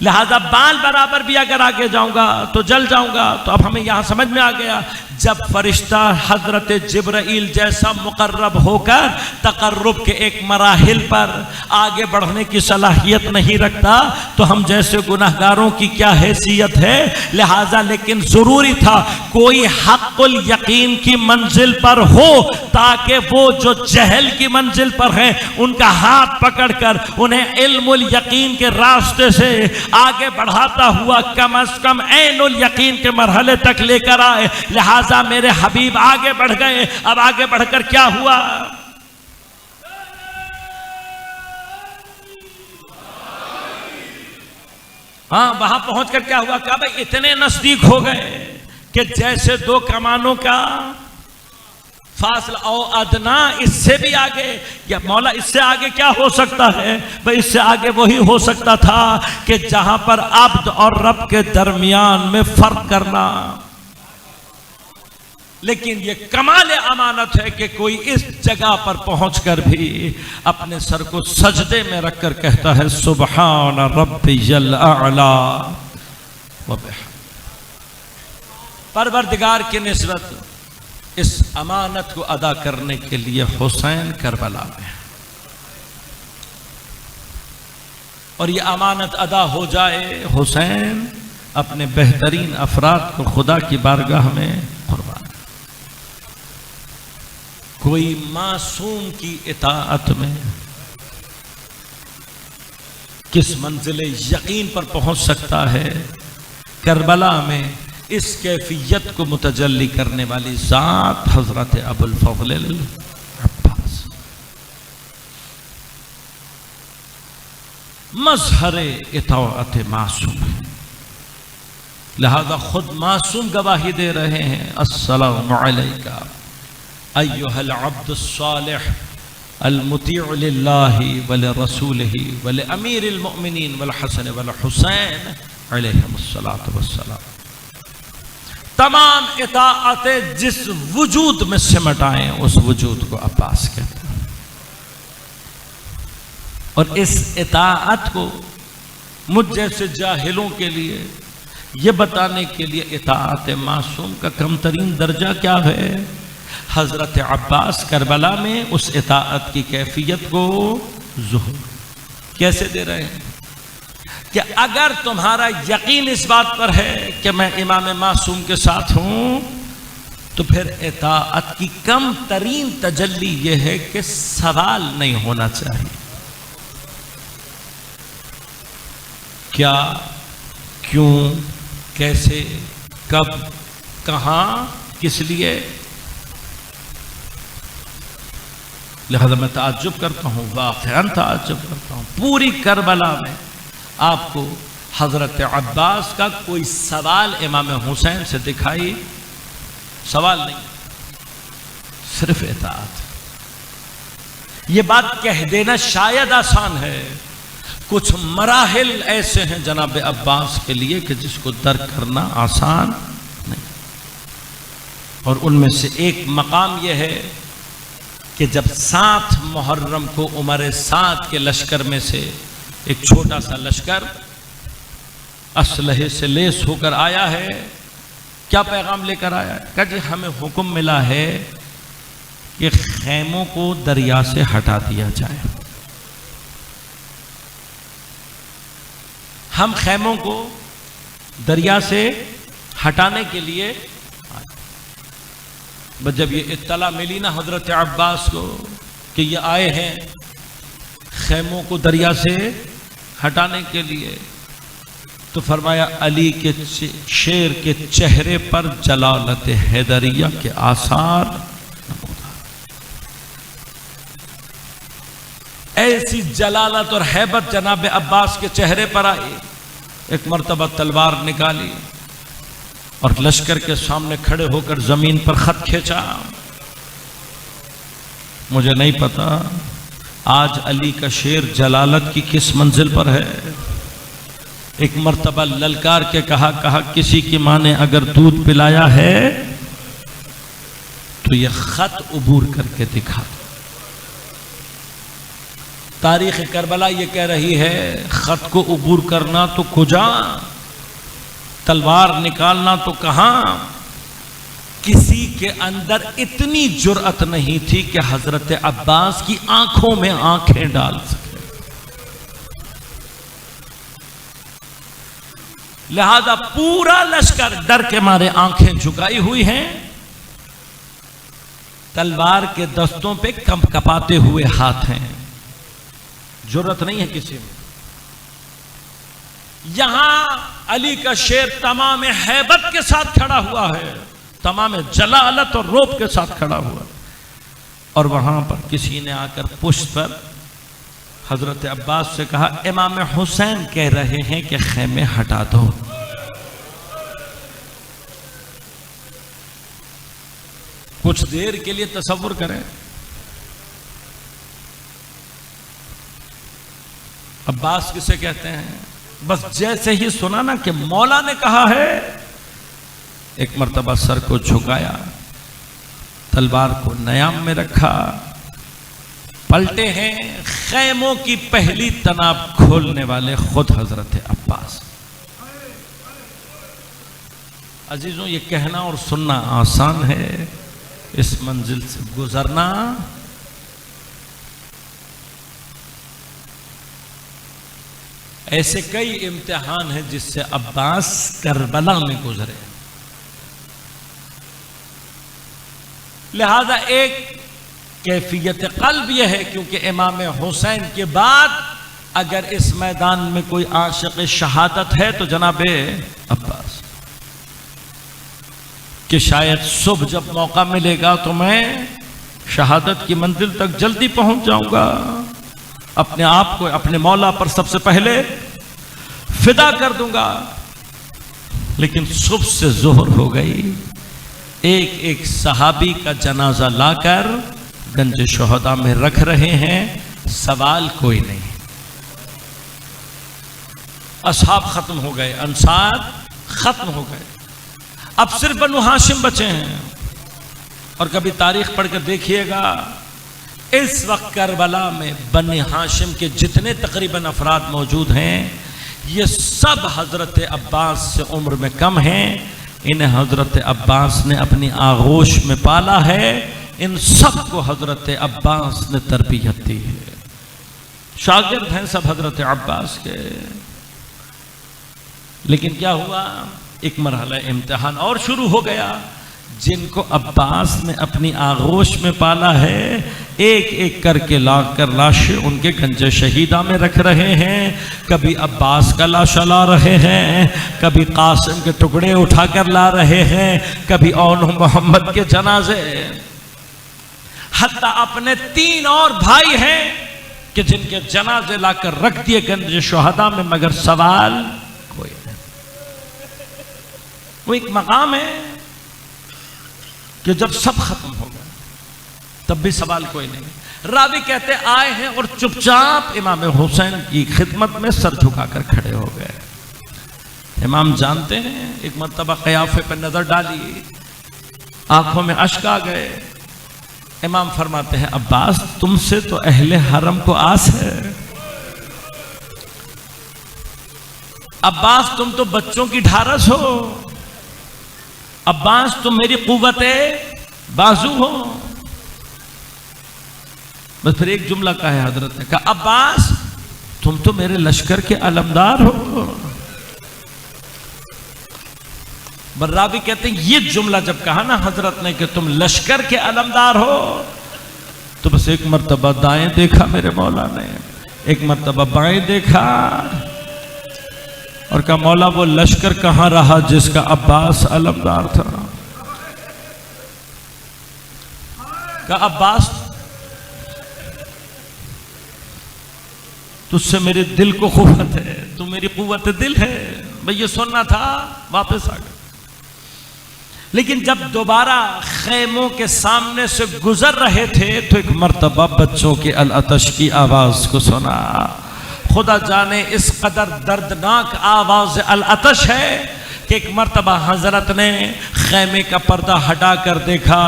लिहाजा बाल बराबर भी अगर आगे जाऊंगा तो जल जाऊंगा। तो अब हमें यहां समझ में आ गया, जब फरिश्ता हजरत जिब्राइल जैसा मुकर्रब होकर तकर्रुब के एक मराहिल पर आगे बढ़ने की सलाहियत नहीं रखता तो हम जैसे गुनहगारों की क्या हैसियत है? लिहाजा लेकिन जरूरी था कोई हक़्क़ुल यकीन की मंजिल पर हो, ताकि वो जो जहल की मंजिल पर हैं उनका हाथ पकड़कर उन्हें इल्मुल यकीन के रास्ते से आगे बढ़ाता हुआ कम अज कम ऐनुल यकीन के मरहले तक लेकर आए। लिहाजा मेरे हबीब आगे बढ़ गए। अब आगे बढ़कर क्या हुआ? हाँ, वहां पहुंचकर क्या हुआ? क्या भाई इतने नजदीक हो गए कि जैसे दो कमानों का फासला औ अदना, इससे भी आगे। या मौला इससे आगे क्या हो सकता है? भाई इससे आगे वही हो सकता था कि जहां पर अब्द और रब के दरमियान में फर्क करना। लेकिन ये कमाल अमानत है कि कोई इस जगह पर पहुंचकर भी अपने सर को सजदे में रखकर कहता है सुबहान रब्बियल आला व बिहम्दिही। परवरदिगार की निस्बत इस अमानत को अदा करने के लिए हुसैन करबला में, और ये अमानत अदा हो जाए, हुसैन अपने बेहतरीन अफराद को खुदा की बारगाह में कुर्बान। कोई मासूम की इताअत में किस मंजिल यकीन पर पहुंच सकता है। करबला में इस कैफियत को मुतजल्ली करने वाली जात हजरत अबुल फज़ल अब्बास, मज़हरे इताअत मासूम है। लिहाजा खुद मासूम गवाही दे रहे हैं, अस्सलामु अलैका अय्युहल अब्दुस सालिह अल मुतीअ लिल्लाहि व लिरसूलिहि व लिअमीरिल मुमिनीन वल हसन वल हुसैन अलैहिमुस्सलातु वस्सलाम। तमाम इताअतें जिस वजूद में सिमट आए उस वजूद को अब्बास कहते हैं। और इस इताअत को मुझ जैसे जाहिलों के लिए ये बताने के लिए इताअत मासूम का कमतरीन दर्जा क्या है, हजरत अब्बास करबला में उस इताअत की कैफियत को ज़ुहूर कैसे दे रहे हैं कि अगर तुम्हारा यकीन इस बात पर है कि मैं इमाम मासूम के साथ हूं, तो फिर इताअत की कम तरीन तजल्ली यह है कि सवाल नहीं होना चाहिए। क्या, क्यों, कैसे, कब, कहां, किस लिए। लिहाजा मैं ताज्जुब करता हूँ, वाक़अन ताज्जुब करता हूँ, पूरी करबला में आपको हज़रत अब्बास का कोई सवाल इमाम हुसैन से दिखाई, सवाल नहीं, सिर्फ इताअत। ये बात कह देना शायद आसान है, कुछ मराहिल ऐसे हैं जनाब अब्बास के लिए कि जिसको दर्क करना आसान नहीं। और उनमें से एक मकाम यह है कि जब 7 मुहर्रम को उमर साद के लश्कर में से एक छोटा सा लश्कर असलहे से लेस होकर आया है, क्या पैगाम लेकर आया है? कहा जी हमें हुक्म मिला है कि खैमों को दरिया से हटा दिया जाए। हम खैमों को दरिया से हटाने के लिए बस जब ये इत्तला मिली ना हजरत अब्बास को कि ये आए हैं खैमों को दरिया से हटाने के लिए, तो फरमाया अली के शेर के चेहरे पर जलालत हैदरिया के आसार नमूदार। ऐसी जलालत और हैबत जनाब अब्बास के चेहरे पर आई। एक मर्तबा तलवार निकाली और लश्कर के सामने खड़े होकर जमीन पर खत खींचा। मुझे नहीं पता आज अली का शेर जलालत की किस मंजिल पर है। एक मर्तबा ललकार के कहा किसी की माँ ने अगर दूध पिलाया है तो यह खत उबूर करके दिखा। तारीख करबला ये कह रही है खत को उबूर करना तो कुजा, तलवार निकालना तो कहां। किसी के अंदर इतनी जुर्अत नहीं थी कि हजरत अब्बास की आंखों में आंखें डाल सके। लिहाजा पूरा लश्कर डर के मारे आंखें झुकाई हुई हैं, तलवार के दस्तों पे कंपकपाते हुए हाथ हैं, जुर्अत नहीं है किसी में। यहां अली का शेर तमाम हैबत के साथ खड़ा हुआ है, तमाम जलालत और रोब के साथ खड़ा हुआ है। और वहां पर किसी ने आकर पुष्ट पर हजरत अब्बास से कहा इमाम हुसैन कह रहे हैं कि खैमे हटा दो। कुछ देर के लिए तसव्वुर करें, अब्बास किसे कहते हैं? बस जैसे ही सुना ना कि मौला ने कहा है, एक मर्तबा सर को झुकाया, तलवार को नयाम में रखा, पलटे हैं। खैमों की पहली तनाब खोलने वाले खुद हजरत अब्बास। अजीजों, ये कहना और सुनना आसान है, इस मंजिल से गुजरना ऐसे कई इम्तिहान हैं जिससे अब्बास करबला में गुजरे। लिहाजा एक कैफियत कल्ब यह है, क्योंकि इमाम हुसैन के बाद अगर इस मैदान में कोई आशिक़ शहादत है तो जनाबे अब्बास, कि शायद सुबह जब मौका मिलेगा तो मैं शहादत की मंजिल तक जल्दी पहुंच जाऊंगा, अपने आप को अपने मौला पर सबसे पहले फिदा कर दूंगा। लेकिन सुबह से जोहर हो गई, एक एक सहाबी का जनाजा लाकर गंज शोहदा में रख रहे हैं, सवाल कोई नहीं। असहाब खत्म हो गए, अंसार खत्म हो गए, अब सिर्फ बनु हाशिम बचे हैं। और कभी तारीख पढ़कर देखिएगा, इस वक्त करबला में बनु हाशिम के जितने तकरीबन अफराद मौजूद हैं, ये सब हजरत अब्बास से उम्र में कम हैं। इन्हें हजरत अब्बास ने अपनी आगोश में पाला है, इन सब को हजरत अब्बास ने तरबियत दी है, शागिर्द हैं सब हजरत अब्बास के। लेकिन क्या हुआ, एक मरहला इम्तिहान और शुरू हो गया। जिनको अब्बास ने अपनी आगोश में पाला है, एक एक करके लाकर लाशें उनके गंजे शहीदा में रख रहे हैं। कभी अब्बास का लाशा ला रहे हैं, कभी कासिम के टुकड़े उठाकर ला रहे हैं, कभी औन मोहम्मद के जनाजे, हत्ता अपने 3 और भाई हैं कि जिनके जनाजे लाकर रख दिए गंज शोहदा में, मगर सवाल कोई नहीं। वो एक मकाम है कि जब सब खत्म हो गया तब भी सवाल कोई नहीं। रावी कहते आए हैं और चुपचाप इमाम हुसैन की खिदमत में सर झुकाकर खड़े हो गए। इमाम जानते हैं, एक मर्तबा क़याफ़े पर नजर डाली, आंखों में अश्क आ गए। इमाम फरमाते हैं, अब्बास तुमसे तो अहले हरम को आस है, अब्बास तुम तो बच्चों की ढारस हो, अब्बास तुम मेरी कुव्वते बाजू हो। बस फिर एक जुमला कहा है हजरत ने, कहा अब्बास तुम तो मेरे लश्कर के अलमदार हो। बर्रावी कहते हैं ये जुमला जब कहा ना हजरत ने कि तुम लश्कर के अलमदार हो, तो बस एक मर्तबा दाएं देखा मेरे मौला ने, एक मर्तबा बाएं देखा और कहा मौला वो लश्कर कहां रहा जिसका अब्बास अलमदार था। कहा अब्बास तुझसे मेरे दिल को कुव्वत है, तू मेरी कुव्वत दिल है, भाई ये सुनना था, वापस आ गए। लेकिन जब दोबारा खैमों के सामने से गुजर रहे थे तो एक मर्तबा बच्चों के अल-अतश की आवाज को सुना। खुदा जाने इस कदर दर्दनाक आवाज अल-अतश है कि एक मर्तबा हजरत ने खैमे का पर्दा हटाकर देखा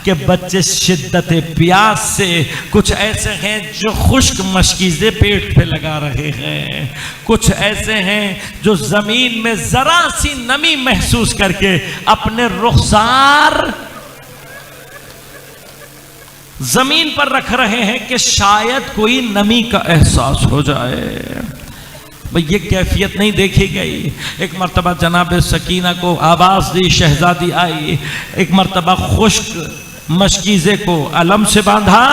कि बच्चे शिद्दत प्यास से कुछ ऐसे हैं जो खुश्क मशकीज़े पेट पे लगा रहे हैं, कुछ ऐसे हैं जो जमीन में जरा सी नमी महसूस करके अपने रुखसार जमीन पर रख रहे हैं कि शायद कोई नमी का एहसास हो जाए। भाई ये कैफियत नहीं देखी गई। एक मर्तबा जनाब सकीना को आवाज़ दी, शहजादी आई, एक मर्तबा खुश्क मशकीज़े को अलम से बांधा,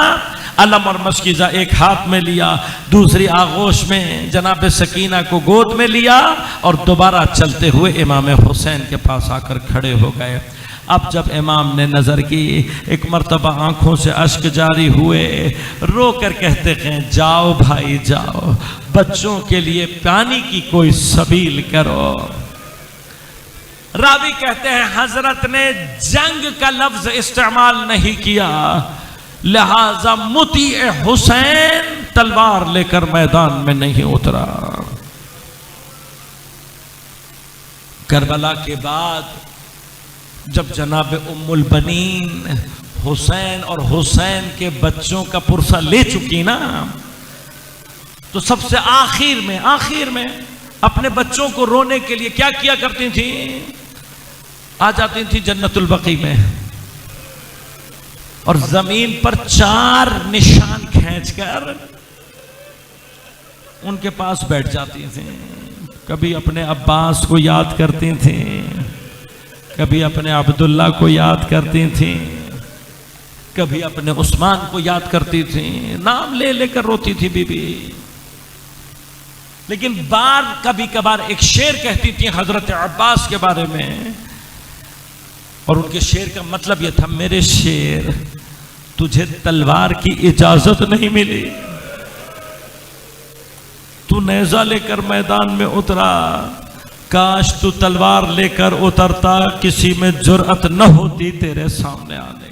अलम और मशकीज़ा एक हाथ में लिया, दूसरी आगोश में जनाब सकीना को गोद में लिया और दोबारा चलते हुए इमाम हुसैन के पास आकर खड़े हो गए। अब जब इमाम ने नज़र की, एक मर्तबा आंखों से अश्क जारी हुए, रो कर कहते हैं जाओ भाई जाओ, बच्चों के लिए पानी की कोई सबील करो। रावी कहते हैं हजरत ने जंग का लफ्ज इस्तेमाल नहीं किया, लिहाजा मुती हुसैन तलवार लेकर मैदान में नहीं उतरा। करबला के बाद जब जनाब उम्मुल बनीन हुसैन और हुसैन के बच्चों का पुरसा ले चुकी ना, तो सबसे आखिर में अपने बच्चों को रोने के लिए क्या किया करती थी, आ जाती थी जन्नतुल बकी में और जमीन पर 4 निशान खींचकर उनके पास बैठ जाती थी। कभी अपने अब्बास को याद करती थी, कभी अपने अब्दुल्ला को याद करती थी, कभी अपने उस्मान को याद करती थी। नाम ले लेकर रोती थी बीबी। लेकिन कभी कभार एक शेर कहती थी हजरत अब्बास के बारे में, और उनके शेर का मतलब यह था, मेरे शेर तुझे तलवार की इजाजत नहीं मिली, तू नेजा लेकर मैदान में उतरा, काश तू तलवार लेकर उतरता, किसी में जुर्अत न होती तेरे सामने आने।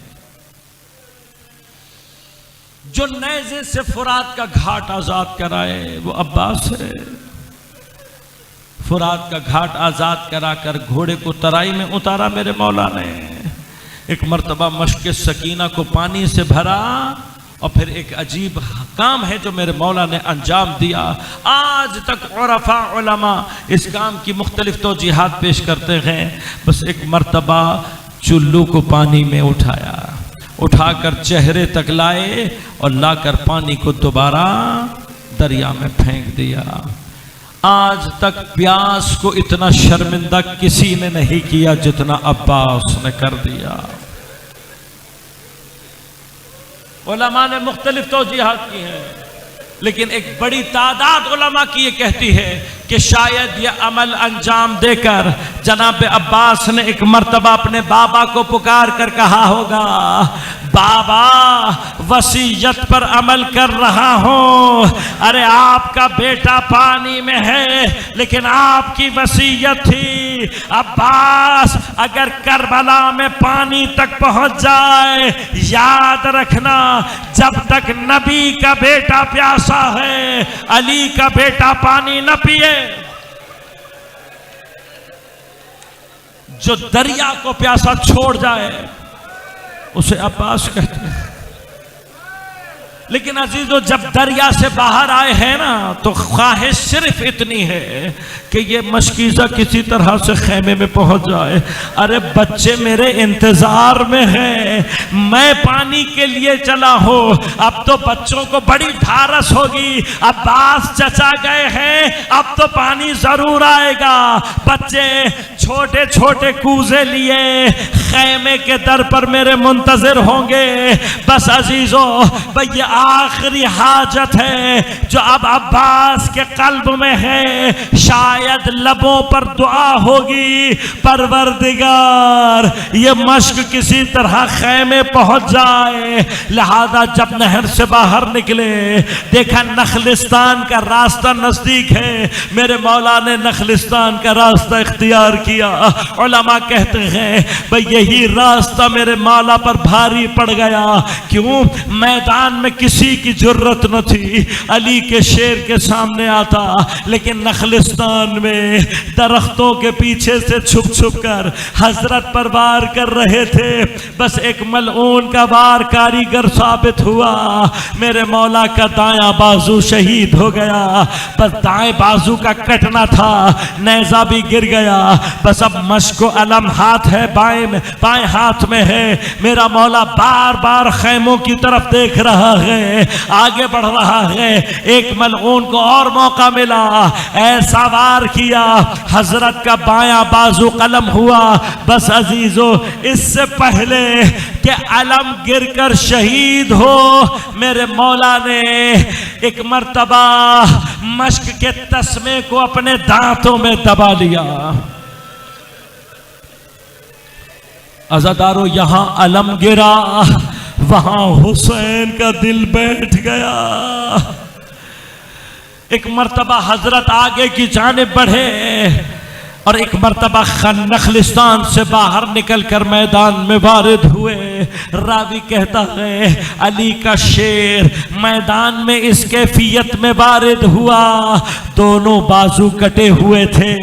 जो नेज़े से फुरात का घाट आजाद कराए वो अब्बास है। फुरात का घाट आजाद कराकर घोड़े को तराई में उतारा मेरे मौला ने। एक मर्तबा मश्क सकीना को पानी से भरा, और फिर एक अजीब काम है जो मेरे मौला ने अंजाम दिया। आज तक उरफा उलमा इस काम की मुख्तलिफ तौजीहात पेश करते हैं। बस एक मर्तबा चुल्लू को पानी में उठाया, उठाकर चेहरे तक लाए और लाकर पानी को दोबारा दरिया में फेंक दिया। आज तक प्यास को इतना शर्मिंदा किसी ने नहीं किया जितना अब्बास ने कर दिया। उलमा ने मुख्तलिफ तौजीहात की हैं, लेकिन एक बड़ी तादाद उलमा की ये कहती है कि शायद ये अमल अंजाम देकर जनाब अब्बास ने एक मर्तबा अपने बाबा को पुकार कर कहा होगा, बाबा वसीयत पर अमल कर रहा हूं। अरे आपका बेटा पानी में है, लेकिन आपकी वसीयत थी अब्बास अगर करबला में पानी तक पहुंच जाए, याद रखना जब तक नबी का बेटा प्यासा है, अली का बेटा पानी न पिए। जो दरिया को प्यासा छोड़ जाए उसे अब्बास कहते हैं। लेकिन अजीजों, जब दरिया से बाहर आए हैं ना, तो ख्वाहिश सिर्फ इतनी है कि ये मशकीज़ा किसी तरह से खेमे में पहुंच जाए। अरे बच्चे मेरे इंतजार में हैं, मैं पानी के लिए चला हूं। अब तो बच्चों को बड़ी ढारस होगी, अब्बास चचा गए हैं, अब तो पानी जरूर आएगा। बच्चे छोटे छोटे कूजे लिए खेमे के दर पर मेरे मुंतजिर होंगे। बस अजीजों, भैया आखिरी हाजत है जो अब अब्बास के कल्ब में है। शायद लबों पर दुआ होगी, परवरदिगार ये मश्क किसी तरह खेमे पहुंच जाए। लिहाजा जब नहर से बाहर निकले, देखा नखलिस्तान का रास्ता नजदीक है। मेरे मौला ने नखलिस्तान का रास्ता इख्तियार किया। उलमा कहते हैं भाई यही रास्ता मेरे मौला पर भारी पड़ गया। क्यों? मैदान में किसी की जरूरत न थी अली के शेर के सामने आता, लेकिन नखलिस्तान में दरख्तों के पीछे से छुप छुप कर हजरत पर वार कर रहे थे। बस एक मलऊन का वार कारीगर साबित हुआ। मेरे मौला का दायां बाजू शहीद हो गया। बस दाएं बाजू का कटना था, नेजा भी गिर गया। बस अब मश्को अलम हाथ है बाएं हाथ में है। मेरा मौला बार बार खैमों की तरफ देख रहा है, आगे बढ़ रहा है। एक मलऊन को और मौका मिला, ऐसा वार किया, हजरत का बायां बाजू कलम हुआ। बस अजीजों, इससे पहले कि अलम गिरकर शहीद हो, मेरे मौला ने एक मर्तबा मश्क के तस्मे को अपने दांतों में दबा लिया। अज़ादारों, यहां अलम गिरा, वहां हुसैन का दिल बैठ गया। एक मर्तबा हजरत आगे की जानिब बढ़े और एक मर्तबा नखलिस्तान से बाहर निकलकर मैदान में वारिद हुए। रावी कहता है अली का शेर मैदान में इस कैफियत में वारिद हुआ, दोनों बाजू कटे हुए थे।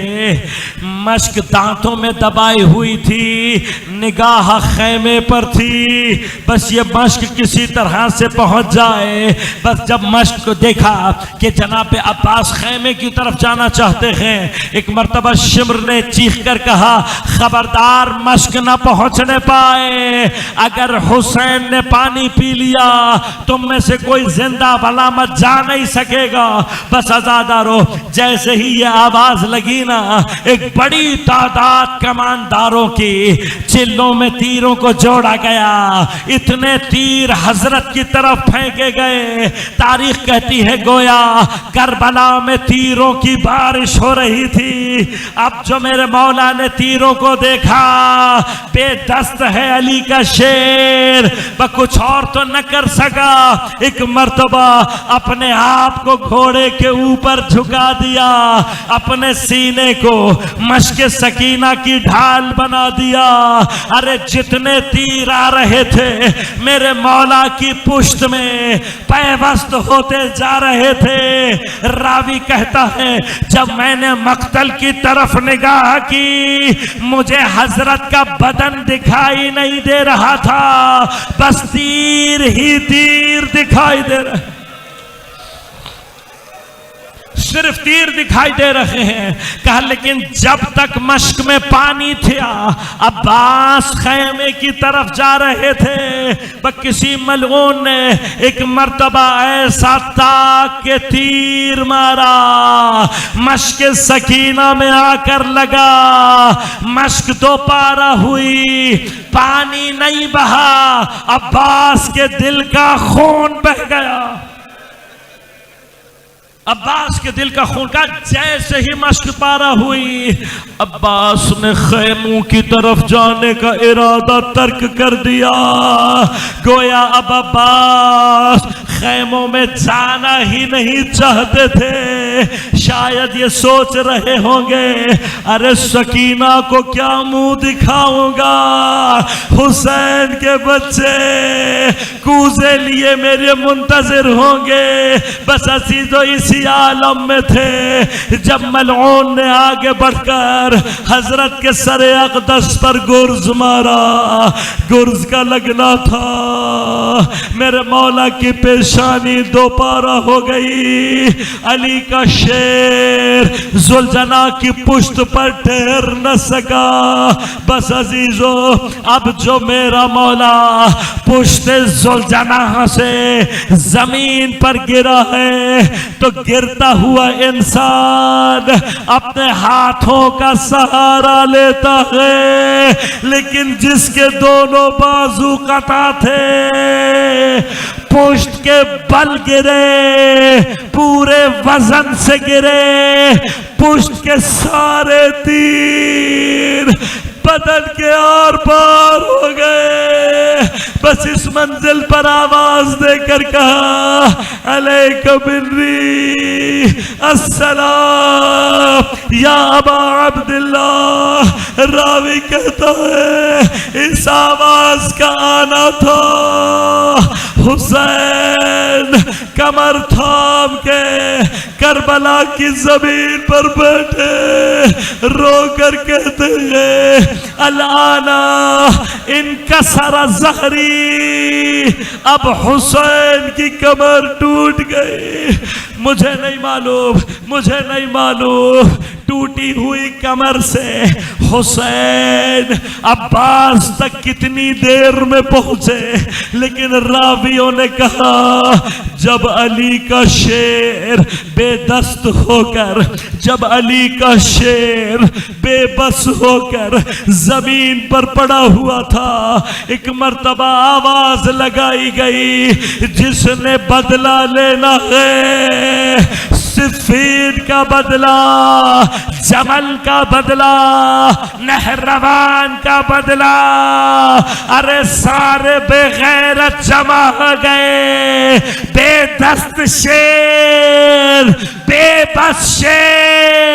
मश्क दांतों में दबाई हुई थी, निगाह खैमे पर थी, बस ये मश्क किसी तरह से पहुंच जाए। बस जब मश्क को देखा कि जनाब अब्बास खैमे की तरफ जाना चाहते हैं, एक मर्तबा शिम्र ने चीख कर कहा, खबरदार मश्क न पहुंचने पाए। अगर हुसैन ने पानी पी लिया तुम में से कोई जिंदा भला मत जा नहीं सकेगा। बस आजादारो, जैसे ही ये आवाज लगी ना, एक बड़ी तादाद कमानदारों की चिल्लों में तीरों को जोड़ा गया। इतने तीर हजरत की तरफ फेंके गए, तारीख कहती है गोया करबला में तीरों की बारिश हो रही थी। अब जो मेरे मौला ने तीरों को देखा, बेदस्त है अली का शेर, वह कुछ और तो न कर सका। एक मर्तबा अपने आप को घोड़े के ऊपर झुका दिया, अपने सीने को मश्क सकीना की ढाल बना दिया। अरे जितने तीर आ रहे थे मेरे मौला की पुश्त में पैवस्त होते जा रहे थे। रावी कहता है, जब मैंने मक्तल की तरफ निगाह की, मुझे हजरत का बदन दिखाई नहीं दे रहा था, बस तीर ही तीर दिखाई दे रहे, सिर्फ तीर दिखाई दे रहे हैं। कहा लेकिन जब तक मश्क में पानी था, अब्बास खैमे की तरफ जा रहे थे, पर किसी मलऊन ने एक मर्तबा ऐसा ताक के तीर मारा, मश्क सकीना में आकर लगा। मश्क दोबारा हुई, पानी नहीं बहा, अब्बास के दिल का खून बह गया। अब्बास के दिल का खून का जैसे ही मश्क पारा हुई, अब्बास ने खैमों की तरफ जाने का इरादा तर्क कर दिया। गोया अब अब्बास खैमों में जाना ही नहीं चाहते थे। शायद ये सोच रहे होंगे, अरे सकीना को क्या मुंह दिखाऊंगा, हुसैन के बच्चे कूजे लिए मेरे मुंतजिर होंगे। बस असीजो इसी आलम में थे जब मलऊन ने आगे बढ़कर हजरत के सरे अक़दस पर गुर्ज मारा। गुर्ज का लगना था, मेरे मौला की पेशानी दोबारा हो गई। अली का शेर जुलजना की पुश्त पर ठहर न सका। बस अजीजो, अब जो मेरा मौला पुश्त जुलजना से जमीन पर गिरा है, तो गिरता हुआ इंसान अपने हाथों का सहारा लेता है, लेकिन जिसके दोनों बाजू कटा थे, पुश्त के बल गिरे, पूरे वजन से गिरे, पुश्त के सारे तीर बदन के आर पार हो गए। बस इस मंजिल पर आवाज देकर कहा, अलैका बिर्री अस्सलाम या अबा अब्दुल्लाह। रावी कहता है, इस आवाज का आना था हुसैन कमर थाम के करबला की जमीन पर बैठे रोकर कहते हैं, अलाना इनका सारा जहरी, अब हुसैन की कमर टूट गई। मुझे नहीं मालूम, मुझे नहीं मालूम टूटी हुई कमर से हुसैन अब्बास तक कितनी देर में पहुंचे, लेकिन रावियों ने कहा, जब अली का शेर बेदस्त होकर, जब अली का शेर बेबस होकर जमीन पर पड़ा हुआ था, एक मर्तबा आवाज लगाई गई, जिसने बदला लेना है, सिफ़ीन का बदला, जमल का बदला, नहरवान का बदला। अरे सारे बेगैरत जमा हो गए, बेदस्त शेर, बेबस शेर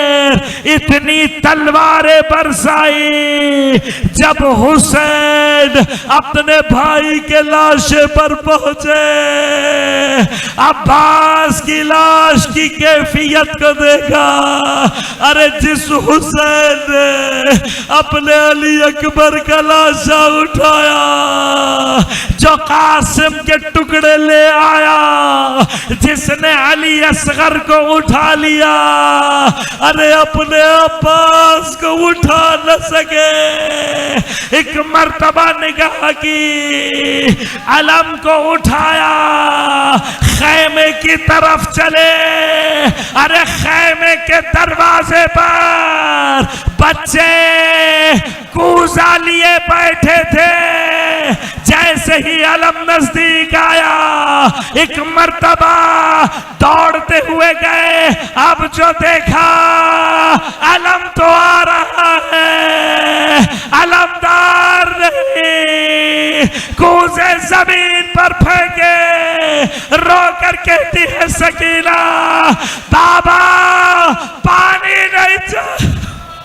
इतनी तलवारें बरसाई। जब हुसैन अपने भाई के लाशे पर पहुंचे, अब्बास की लाश की कैफियत को देखा। अरे जिस हुसैन ने अपने अली अकबर का लाशा उठाया, जो कासिम के टुकड़े ले आया, जिसने अली असगर को उठा लिया, अरे अपने अब्बास को उठा न सके। एक मर्तबा निगाह की, अलम को उठाया, खैमे की तरफ चले। अरे खैमे के दरवाजे पर बच्चे कूजा लिए बैठे थे। जैसे ही अलम नजदीक आया, एक मर्तबा दौड़ते हुए गए। अब जो देखा, अलम तो आ रहा है, अलमदार नहीं। कूजे जमीन पर फेंके, रो कर कहती है सकीना,